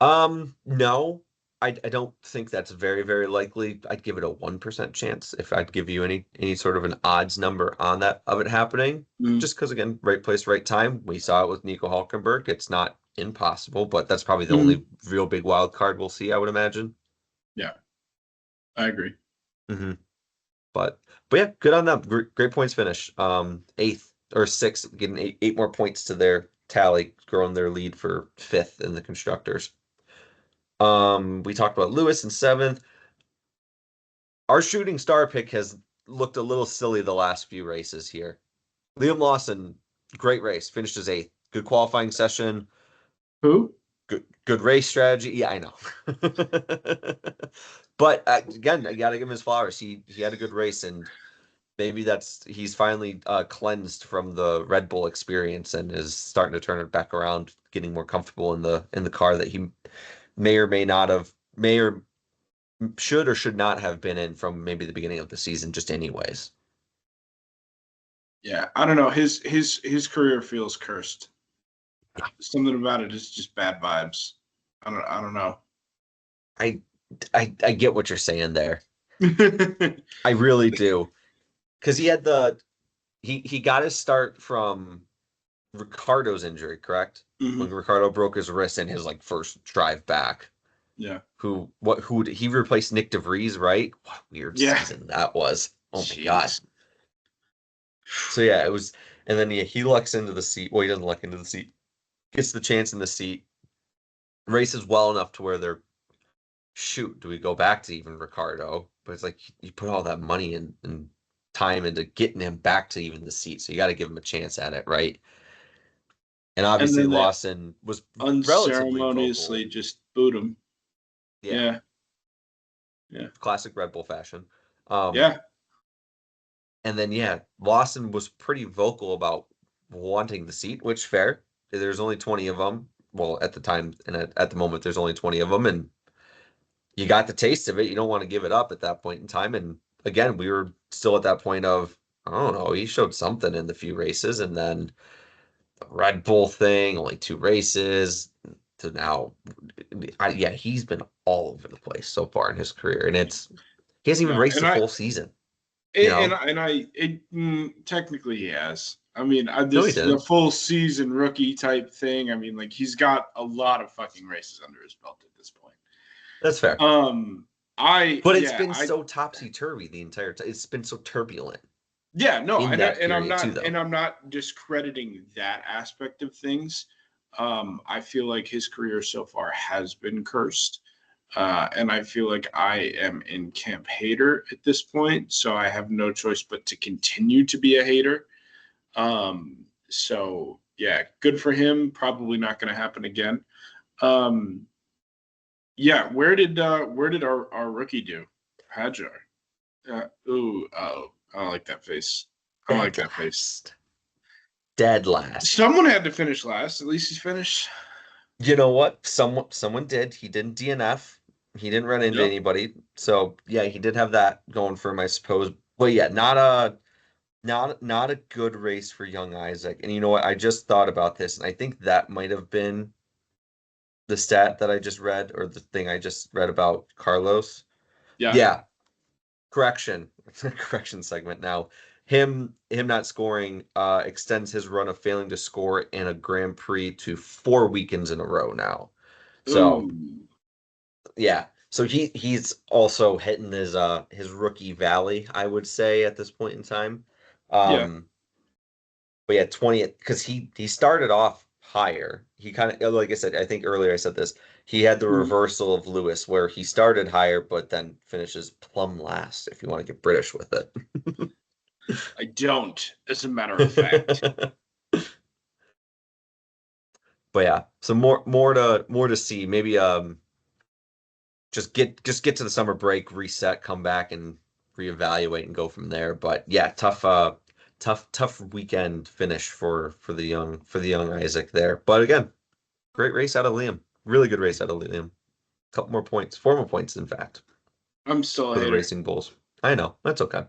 No. I don't think that's very, very likely. I'd give it a 1% chance if I'd give you any sort of an odds number on that of it happening. Just because, again, right place, right time. We saw it with Nico Hulkenberg. It's not impossible, but that's probably the only real big wild card we'll see, I would imagine. Yeah, I agree. But yeah, good on them. Great points finish. 8th or 6th, getting eight more points to their tally, growing their lead for 5th in the constructors. We talked about Lewis in 7th. Our shooting star pick has looked a little silly the last few races here. Liam Lawson, great race, finished as 8th. Good qualifying session. Who? Good race strategy. Yeah, I know. But again, I got to give him his flowers. He had a good race, and maybe he's finally cleansed from the Red Bull experience and is starting to turn it back around, getting more comfortable in the car that he may or should or should not have been in from maybe the beginning of the season, just anyways. Yeah, I don't know. His career feels cursed. Something about it is just bad vibes. I don't know. I get what you're saying there. I really do. Because he had he got his start from Ricardo's injury, correct? When Ricardo broke his wrist in his like first drive back. Yeah. Who he replaced Nick DeVries, right? What a weird season that was. Oh my god. So yeah, it was, and then he lucks into the seat. Well, he doesn't luck into the seat. Gets the chance in the seat. Races well enough to where they're, shoot, do we go back to even Ricardo? But it's like you put all that money and time into getting him back to even the seat, so you got to give him a chance at it, right? And obviously Lawson was unceremoniously just boot him. Yeah. Classic Red Bull fashion. Yeah. And then Lawson was pretty vocal about wanting the seat, which fair. There's only 20 of them. Well, at the time and at the moment, there's only 20 of them, and you got the taste of it. You don't want to give it up at that point in time. And again, we were still at that point of, I don't know, he showed something in the few races, and then the Red Bull thing, only 2 races to now. He's been all over the place so far in his career, and he hasn't even raced a full season. Technically he has. I mean, the full season rookie type thing. I mean, like, he's got a lot of fucking races under his belt at this point. That's fair. But it's been so topsy-turvy the entire time. It's been so turbulent. Yeah, no, I'm not discrediting that aspect of things. I feel like his career so far has been cursed. And I feel like I am in camp hater at this point, so I have no choice but to continue to be a hater. So yeah, good for him. Probably not going to happen again. Yeah, where did our rookie do? Hajar. Oh, I don't like that face. I don't like that face. Dead last. Someone had to finish last. At least he's finished. You know what? Someone did. He didn't DNF. He didn't run into anybody. So yeah, he did have that going for him, I suppose. But yeah, not a good race for young Isaac. And you know what? I just thought about this, and I think that might have been the stat that I just read, or the thing I just read about Carlos. Yeah. Correction. Correction segment now. Him not scoring extends his run of failing to score in a Grand Prix to 4 weekends in a row now. So yeah. So he's also hitting his rookie valley, I would say, at this point in time. But yeah, 20th, because he started off higher. He kind of, like I said, I think earlier I said this, he had the reversal of Lewis where he started higher but then finishes plumb last, if you want to get British with it. I don't, as a matter of fact. But yeah, so more to see. Maybe just get to the summer break, reset, come back and reevaluate and go from there. But yeah, tough weekend finish for the young Isaac there. But again, great race out of Liam. Really good race out of Liam. Couple more points, 4 more points, in fact. I'm still for the Racing Bulls. I know, that's okay.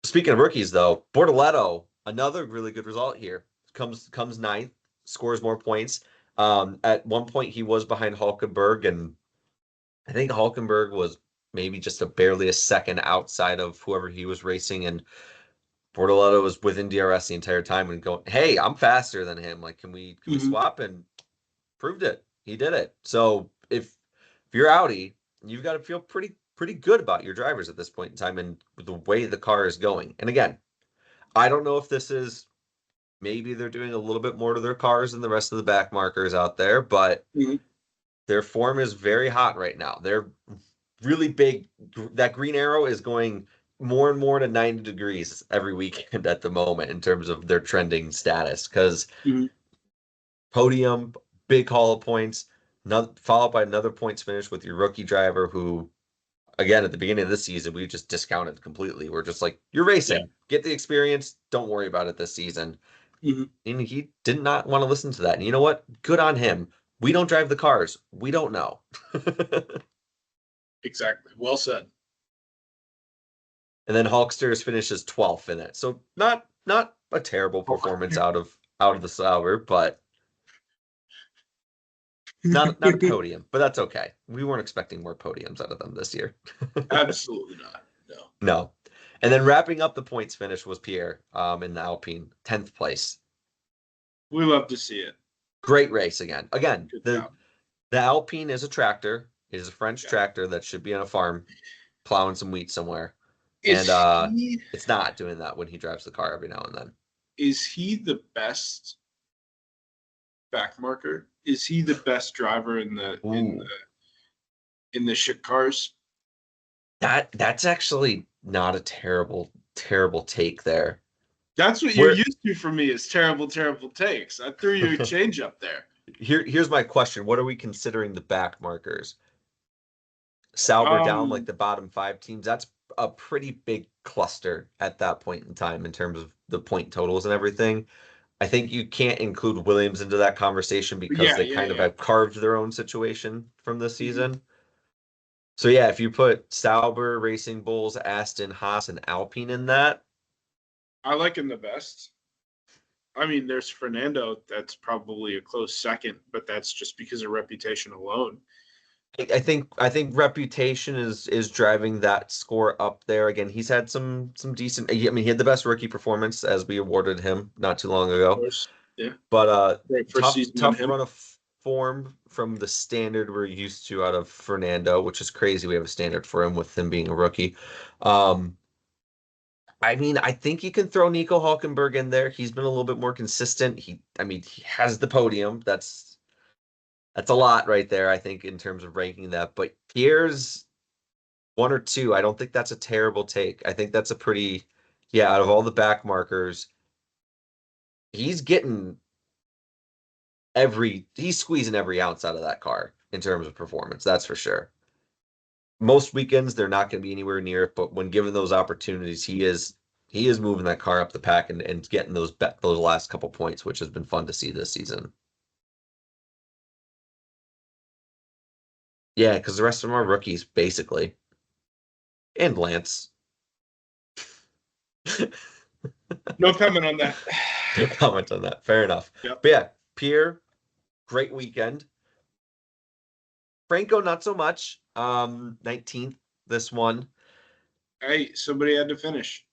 Speaking of rookies, though, Bortoleto, another really good result here. Comes ninth, scores more points. At one point, he was behind Hulkenberg, and I think Hulkenberg was maybe just barely a second outside of whoever he was racing, and Bortoleto was within DRS the entire time and going, "Hey, I'm faster than him. Like, can we swap?" And proved it. He did it. So if you're Audi, you've got to feel pretty good about your drivers at this point in time and the way the car is going. And again, I don't know if this is maybe they're doing a little bit more to their cars than the rest of the back markers out there, but their form is very hot right now. They're really big. That green arrow is going more and more to 90 degrees every weekend at the moment in terms of their trending status, because podium, big haul of points, followed by another points finish with your rookie driver who, again, at the beginning of this season, we just discounted completely. We're just like, you're racing. Get the experience. Don't worry about it this season. And he did not want to listen to that. And you know what? Good on him. We don't drive the cars. We don't know. Exactly. Well said. And then Hulksters finishes 12th in it. So not a terrible performance out of the Sauber, but not a podium. But that's okay. We weren't expecting more podiums out of them this year. Absolutely not. No. And then wrapping up the points finish was Pierre in the Alpine, 10th place. We love to see it. Great race again. Again, the Alpine is a tractor. It is a French tractor that should be on a farm plowing some wheat somewhere. It's not doing that when he drives the car every now and then. Is he the best back marker? Is he the best driver in the shit cars? That's actually not a terrible take there. That's what you're used to from me, is terrible takes. I threw you a change up there. Here's my question. What are we considering the back markers? Sauber down, like the bottom 5 teams. That's a pretty big cluster at that point in time in terms of the point totals and everything. I think you can't include Williams into that conversation because they kind of have carved their own situation from this season. So yeah, if you put Sauber, Racing Bulls, Aston, Haas, and Alpine in that, I like him the best. I mean, there's Fernando. That's probably a close second, but that's just because of reputation alone. I think reputation is driving that score up there. Again, he's had some decent. I mean, he had the best rookie performance as we awarded him not too long ago. Of course, yeah. But tough run of form from the standard we're used to out of Fernando, which is crazy. We have a standard for him with him being a rookie. I mean, I think you can throw Nico Hulkenberg in there. He's been a little bit more consistent. He has the podium. That's That's a lot right there, I think, in terms of ranking that. But Pierre's 1 or 2. I don't think that's a terrible take. I think that's a pretty, out of all the back markers, he's getting he's squeezing every ounce out of that car in terms of performance. That's for sure. Most weekends they're not going to be anywhere near it, but when given those opportunities, he is moving that car up the pack and getting those last couple points, which has been fun to see this season. Yeah, because the rest of them are rookies, basically. And Lance. No comment on that. No comment on that. Fair enough. Yep. But yeah, Pierre, great weekend. Franco, not so much. 19th, this one. Hey, somebody had to finish.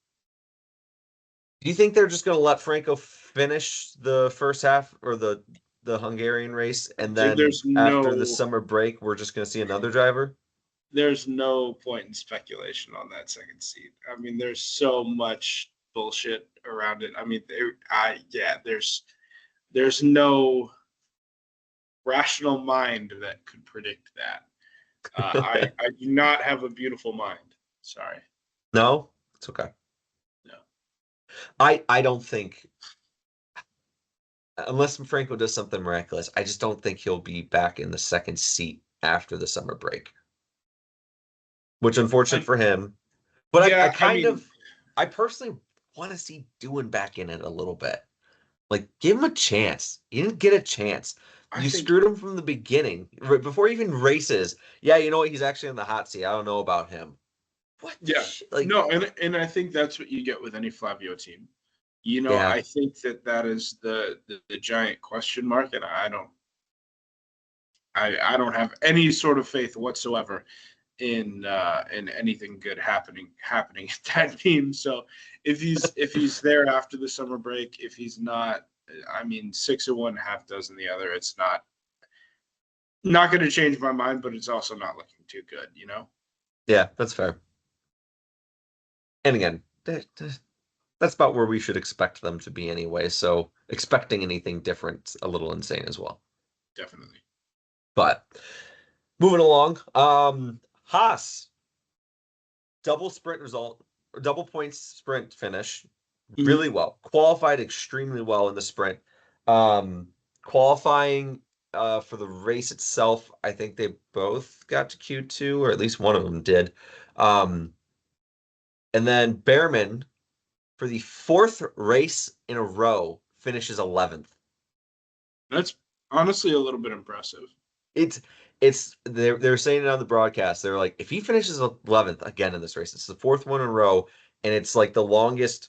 Do you think they're just going to let Franco finish the first half or the Hungarian race, and then after the summer break, we're just going to see another driver? There's no point in speculation on that second seat. I mean, there's so much bullshit around it. I mean, there's no rational mind that could predict that. I do not have a beautiful mind. Sorry. No, it's okay. No. I don't think, unless Franco does something miraculous, I just don't think he'll be back in the second seat after the summer break. Which, unfortunate for him. But yeah, I personally want to see Doohan back in it a little bit. Like, give him a chance. He didn't get a chance. You screwed him from the beginning. Before he even races. Yeah, you know what? He's actually in the hot seat. I don't know about him. What? Yeah. No, and I think that's what you get with any Flavio team. You know, I think that is the giant question mark, and I don't have any sort of faith whatsoever in anything good happening at that team. So if he's there after the summer break, if he's not, I mean, 6 of one, half dozen the other. It's not going to change my mind, but it's also not looking too good, you know? Yeah, that's fair. And again, that's about where we should expect them to be anyway. So expecting anything different, a little insane as well. Definitely. But moving along, Haas, double points sprint finish, really well. Qualified extremely well in the sprint. Qualifying for the race itself, I think they both got to Q2, or at least one of them did. And then Behrman, for the 4th race in a row, finishes 11th. That's honestly a little bit impressive. They're saying it on the broadcast. They're like, if he finishes 11th again in this race, it's the 4th one in a row, and it's like the longest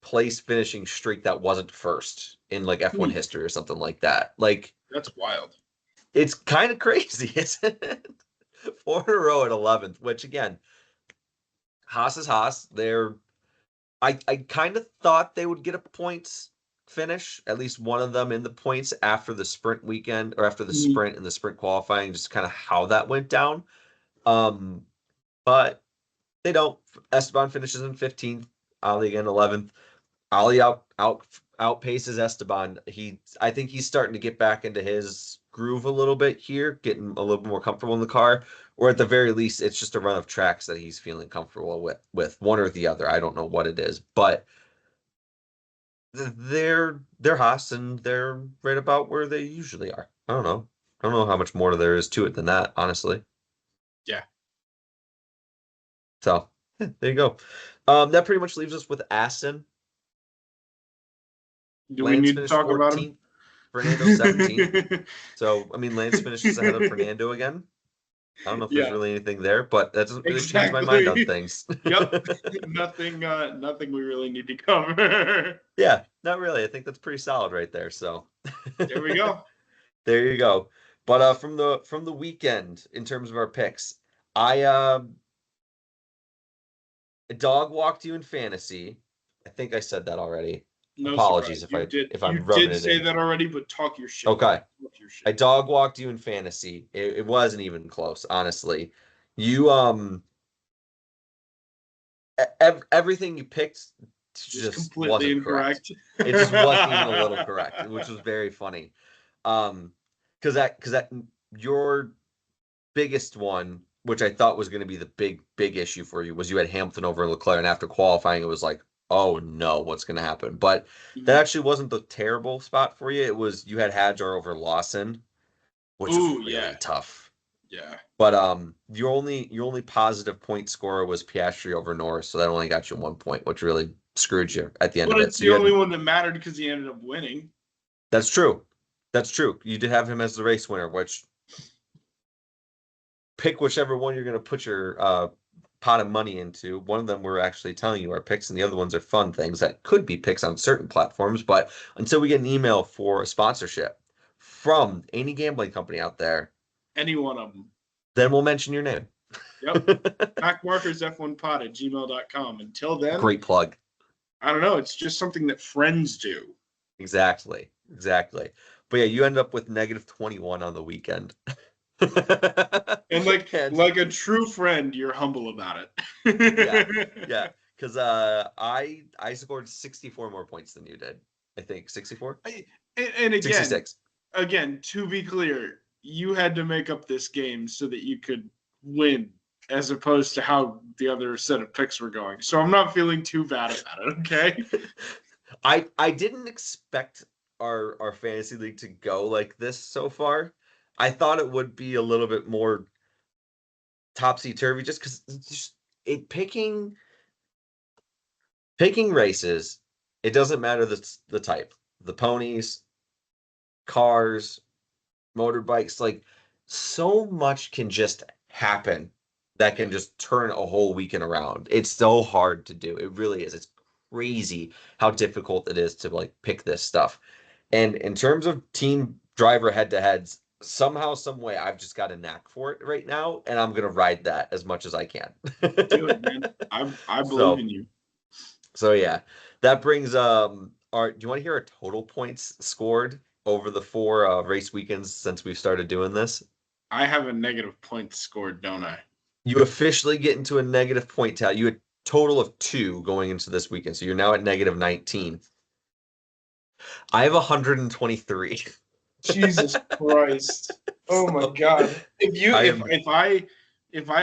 place finishing streak that wasn't first in like F1 history or something like that. Like, that's wild. It's kind of crazy, isn't it? 4 in a row at 11th, which again, Haas is Haas. I kind of thought they would get a points finish, at least one of them in the points after the sprint weekend, or after the sprint and the sprint qualifying, just kind of how that went down. But they don't. Esteban finishes in 15th. Ali again 11th. Ali outpaces Esteban. I think he's starting to get back into his groove a little bit here, getting a little more comfortable in the car, or at the very least, it's just a run of tracks that he's feeling comfortable with one or the other. I don't know what it is, but they're Haas, and they're right about where they usually are. I don't know how much more there is to it than that, honestly. Yeah. So there you go. That pretty much leaves us with Aston. Do we need to talk 14th, about him? Fernando 17th. So, I mean, Lance finishes ahead of Fernando again. I don't know if there's really anything there, but that doesn't really change my mind on things. Yep. Nothing we really need to cover. Yeah, not really. I think that's pretty solid right there. So there we go. There you go. But from the weekend, in terms of our picks, I dog walked you in fantasy. I think I said that already. No apologies surprise. if I'm rubbing it in. You did say that already, but talk your shit. Okay. I dog walked you in fantasy. It wasn't even close, honestly. You everything you picked just completely wasn't incorrect. Correct. It just wasn't even a little correct, which was very funny. Because your biggest one, which I thought was going to be the big issue for you, was you had Hamilton over Leclerc, and after qualifying, it was like, oh no, what's going to happen? But that actually wasn't the terrible spot for you. It was you had Hadjar over Lawson, which was really tough. Yeah. But your only positive point scorer was Piastri over Norris, so that only got you 1 point, which really screwed you at the end of it. But it's the only one that mattered because he ended up winning. That's true. That's true. You did have him as the race winner, which pick whichever one you're going to put your pot of money into. One of them we're actually telling you our picks, and the other ones are fun things that could be picks on certain platforms. But until we get an email for a sponsorship from any gambling company out there, any one of them, then we'll mention your name. Yep. backmarkersf1pod@gmail.com. Until then, great plug. I don't know. It's just something that friends do. Exactly. But yeah, you end up with -21 on the weekend. And like a true friend, you're humble about it. Yeah. Because I scored 64 more points than you did. I think 64. And again, 66. Again, to be clear, you had to make up this game so that you could win, as opposed to how the other set of picks were going. So I'm not feeling too bad about it. Okay. I didn't expect our fantasy league to go like this so far. I thought it would be a little bit more topsy-turvy just because picking races, it doesn't matter the type. The ponies, cars, motorbikes, like so much can just happen that can just turn a whole weekend around. It's so hard to do. It really is. It's crazy how difficult it is to like pick this stuff. And in terms of team driver head-to-heads, somehow, some way, I've just got a knack for it right now, and I'm gonna ride that as much as I can. Do it, man. I believe in you. So yeah, that brings do you want to hear our total points scored over the 4 race weekends since we've started doing this? I have a negative point scored, don't I? You officially get into a negative point tally. You had a total of 2 going into this weekend, so you're now at -19. I have 123. Jesus Christ! Oh my God! If I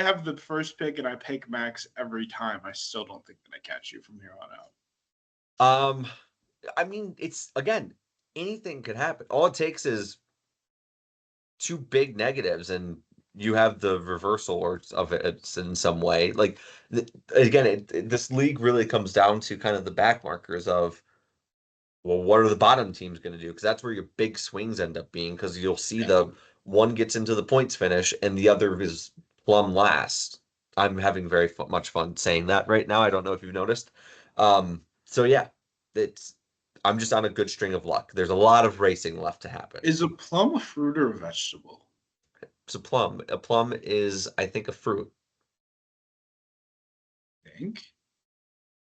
have the first pick and I pick Max every time, I still don't think that I catch you from here on out. I mean, it's again, anything could happen. All it takes is 2 big negatives, and you have the reversal of it in some way. Like again, this league really comes down to kind of the back markers of, well, what are the bottom teams going to do? Because that's where your big swings end up being. Because you'll see the one gets into the points finish and the other is plumb last. I'm having very much fun saying that right now. I don't know if you've noticed. So yeah, I'm just on a good string of luck. There's a lot of racing left to happen. Is a plum a fruit or a vegetable? It's a plum. A plum is, I think, a fruit. Think?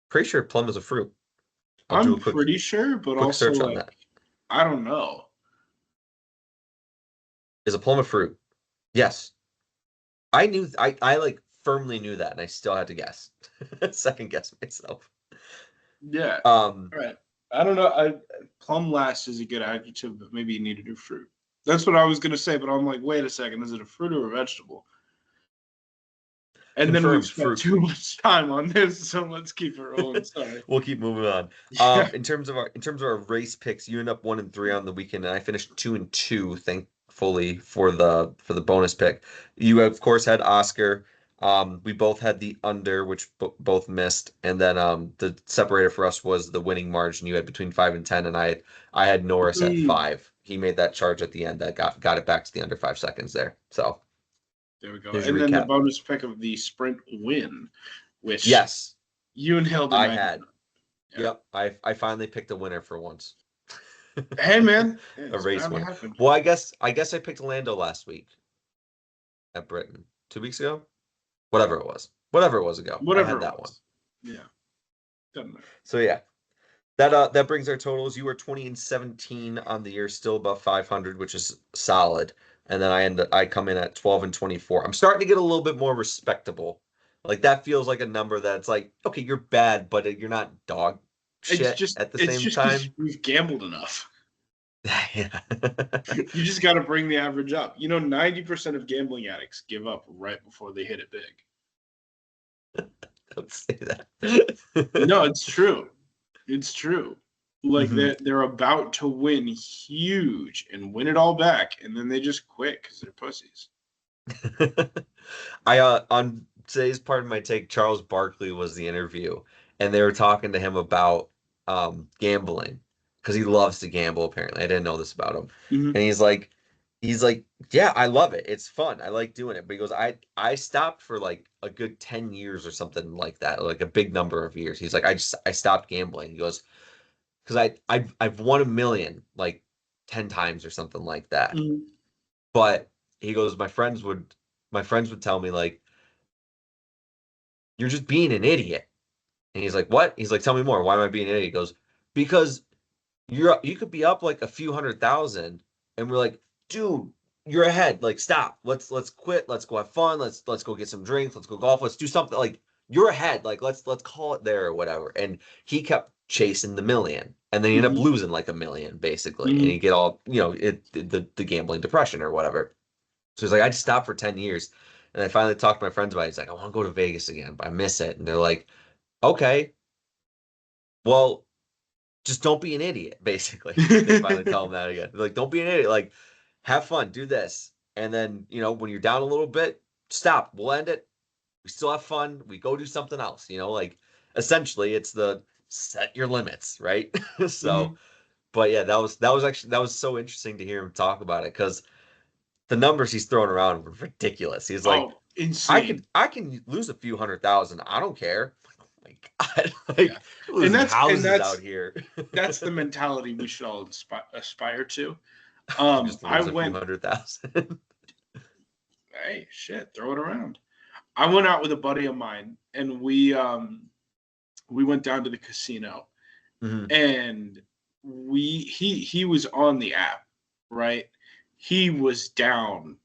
Pretty sure plum is a fruit. I'm pretty sure, but also like, I don't know. Is a plum a fruit? Yes. I knew. I like firmly knew that, and I still had to guess. Second guess myself. Yeah. Right. I don't know. Plum last is a good adjective, but maybe you need a new fruit. That's what I was gonna say, but I'm like, wait a second, is it a fruit or a vegetable? And then we've spent too much time on this, so let's keep it rolling. Sorry. We'll keep moving on. In terms of our race picks, you end up 1-3 on the weekend, and I finished 2-2, thankfully, for the bonus pick. You of course had Oscar. We both had the under, which both missed, and then the separator for us was the winning margin. You had between 5 and 10, and I had Norris at 5. He made that charge at the end that got it back to the under 5 seconds there. So. There we go. And then the bonus pick of the sprint win, which you and Hilden I had. Yep. I finally picked a winner for once. Hey man, a race winner. Well, I guess I picked Lando last week at Britain. 2 weeks ago? Whatever it was ago. I had that one. Yeah. Doesn't matter. So yeah. That brings our totals. You were 20-17 on the year, still above 500, which is solid. And then I come in at 12-24. I'm starting to get a little bit more respectable. Like that feels like a number that's like, okay, you're bad, but you're not dog shit at the same time. We've gambled enough. Yeah. You just got to bring the average up. 90% of gambling addicts give up right before they hit it big. Don't say that. No, it's true. It's true. Like they're about to win huge and win it all back, and then they just quit because they're pussies. I on today's part of my take, Charles Barkley was the interview, and they were talking to him about gambling because he loves to gamble. Apparently, I didn't know this about him, and he's like, yeah, I love it. It's fun. I like doing it. But he goes, I stopped for like a good 10 years or something like that, like a big number of years. He's like, I stopped gambling. He goes, because I've won $1 million like 10 times or something like that. But he goes, my friends would tell me like, you're just being an idiot. And he's like, what? He's like, tell me more. Why am I being an idiot? He goes, because you could be up like a few 100,000, and we're like, dude, you're ahead. Like, stop. Let's quit. Let's go have fun. Let's go get some drinks. Let's go golf. Let's do something. Like, you're ahead. Like, let's call it there or whatever. And he kept chasing the million, and then he ended up losing like $1 million basically, and he get all the gambling depression or whatever. So he's like, I just stopped for 10 years. And I finally talked to my friends about it. He's like, I want to go to Vegas again, but I miss it. And they're like, okay, well, just don't be an idiot, basically. They finally tell him that again. They're like, don't be an idiot. Like, have fun, do this. And then, when you're down a little bit, stop. We'll end it. We still have fun. We go do something else. Like, essentially, it's the set your limits, right? So, but yeah, that was so interesting to hear him talk about it because the numbers he's throwing around were ridiculous. He's like, insane. I can lose a few 100,000. I don't care. Oh my God. Like, losing houses out here. That's the mentality we should all aspire to. Just lose a few 100,000. Hey, shit, throw it around. I went out with a buddy of mine, and we went down to the casino, and he was on the app, right? He was down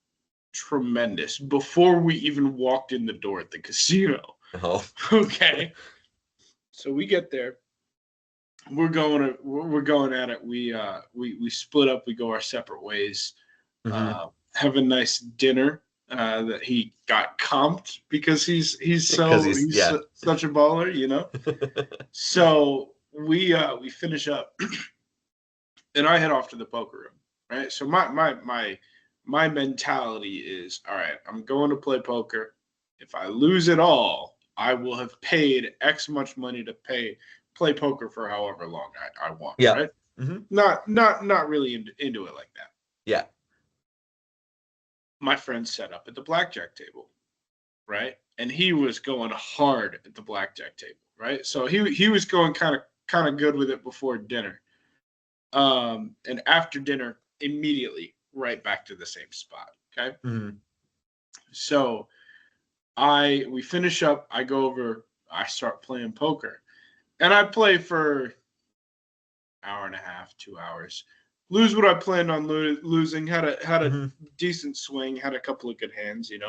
tremendous before we even walked in the door at the casino. Oh. Okay. So we get there. We're going at it. We split up. We go our separate ways. Have a nice dinner. That he got comped because he's such a baller, So we finish up, and I head off to the poker room. Right. So my mentality is, all right, I'm going to play poker. If I lose it all, I will have paid X much money to play poker for however long I want. Yeah. Right. Not really into it like that. Yeah. My friend set up at the blackjack table, right? And he was going hard at the blackjack table, right? So he was going kind of good with it before dinner. And after dinner, immediately right back to the same spot. Okay. So we finish up, I go over, I start playing poker. And I play for hour and a half, 2 hours. Lose what I planned on losing. Had a decent swing. Had a couple of good hands, and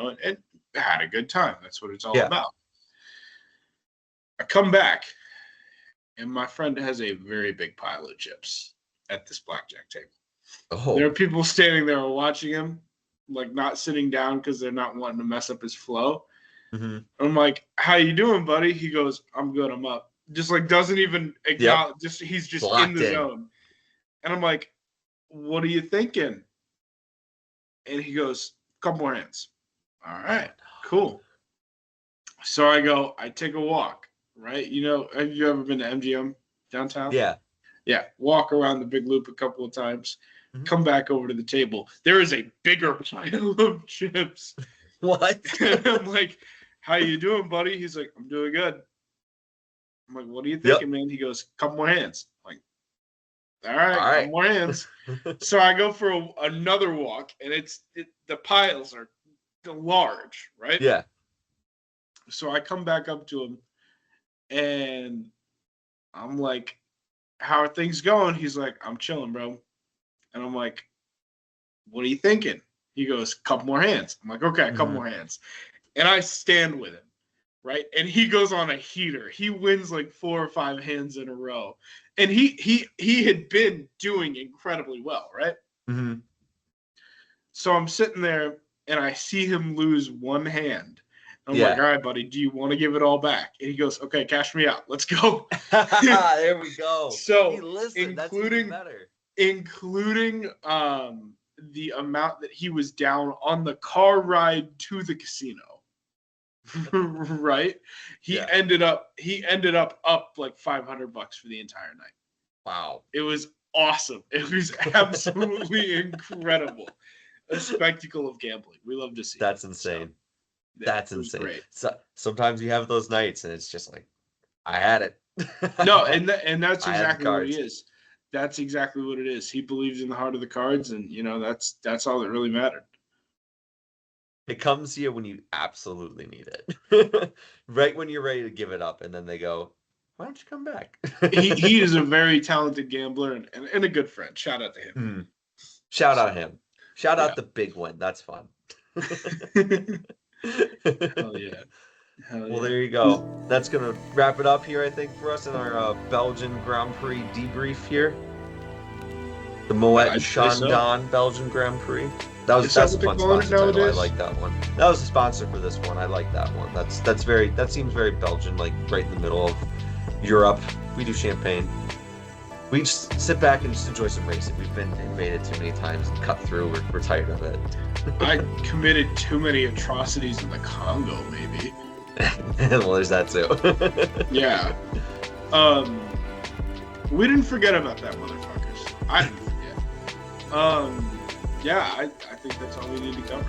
had a good time. That's what it's all about. I come back, and my friend has a very big pile of chips at this blackjack table. Oh. There are people standing there watching him, like not sitting down because they're not wanting to mess up his flow. I'm like, "How you doing, buddy?" He goes, "I'm good. I'm up." Just like doesn't even acknowledge. He's just in the zone. And I'm like, "What are you thinking?" And he goes, "Couple more hands." All right, cool. So I take a walk, right? Have you ever been to MGM downtown? Yeah. Yeah. Walk around the big loop a couple of times, come back over to the table. There is a bigger pile of chips. What? And I'm like, "How you doing, buddy?" He's like, "I'm doing good." I'm like, "What are you thinking, man?" He goes, "Couple more hands." I'm like, all right, couple more hands. So I go for another walk, and the piles are large, right? Yeah. So I come back up to him, and I'm like, "How are things going?" He's like, "I'm chilling, bro." And I'm like, "What are you thinking?" He goes, "Couple more hands." I'm like, "Okay, a couple more hands." And I stand with him, right? And he goes on a heater. He wins like 4 or 5 hands in a row. And he had been doing incredibly well, right? Mm-hmm. So I'm sitting there and I see him lose one hand. I'm like, all right, buddy, do you want to give it all back? And he goes, okay, cash me out. Let's go. There we go. So he listened. That's even better. Including the amount that he was down on the car ride to the casino. Right? He ended up like $500 for the entire night. Wow. It was awesome. It was absolutely incredible. A spectacle of gambling. We love to see. That's insane. That's insane. Great. So sometimes you have those nights and it's just like, I had it. No, and that's exactly what he is. That's exactly what it is. He believes in the heart of the cards, and that's all that really mattered. It comes to you when you absolutely need it. Right when you're ready to give it up, and then they go, why don't you come back? he is a very talented gambler and a good friend. Shout out to him. Shout out him. Shout out the big win. That's fun. Hell yeah. Well, there you go. That's going to wrap it up here, I think, for us in our Belgian Grand Prix debrief here. The Moet and Chandon Belgian Grand Prix. That's a fun sponsor title. I like that one. That was the sponsor for this one. I like that one. That seems very Belgian, like right in the middle of Europe. We do champagne. We just sit back and just enjoy some racing. We've been invaded too many times and cut through. We're tired of it. I committed too many atrocities in the Congo, maybe. Well, there's that too. Yeah. We didn't forget about that, motherfuckers. I didn't forget. Yeah, I think that's all we need to cover.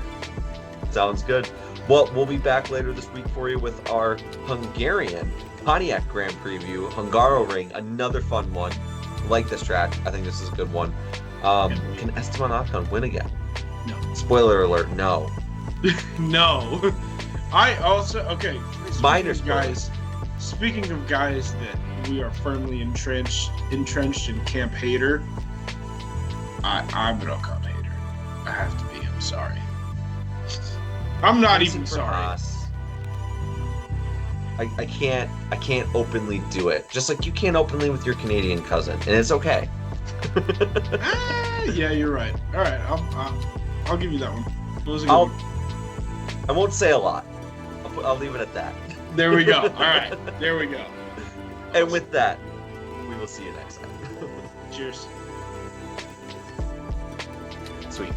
Sounds good. Well, we'll be back later this week for you with our Hungarian Pontiac Grand Preview, Hungaroring, another fun one. I like this track. I think this is a good one. Can Esteban Ocon win again? No. Spoiler alert, no. No. I also, okay. Minor guys. Speaking of guys that we are firmly entrenched in Camp Hater, I'm an Ocon hater. I have to be. I'm sorry. I'm not even sorry. I can't openly do it. Just like you can't openly with your Canadian cousin, and it's okay. Yeah, you're right. All right, I'll give you that one. I won't say a lot. I'll leave it at that. There we go. All right, there we go. And with that, we will see you next time. Cheers. Sweet.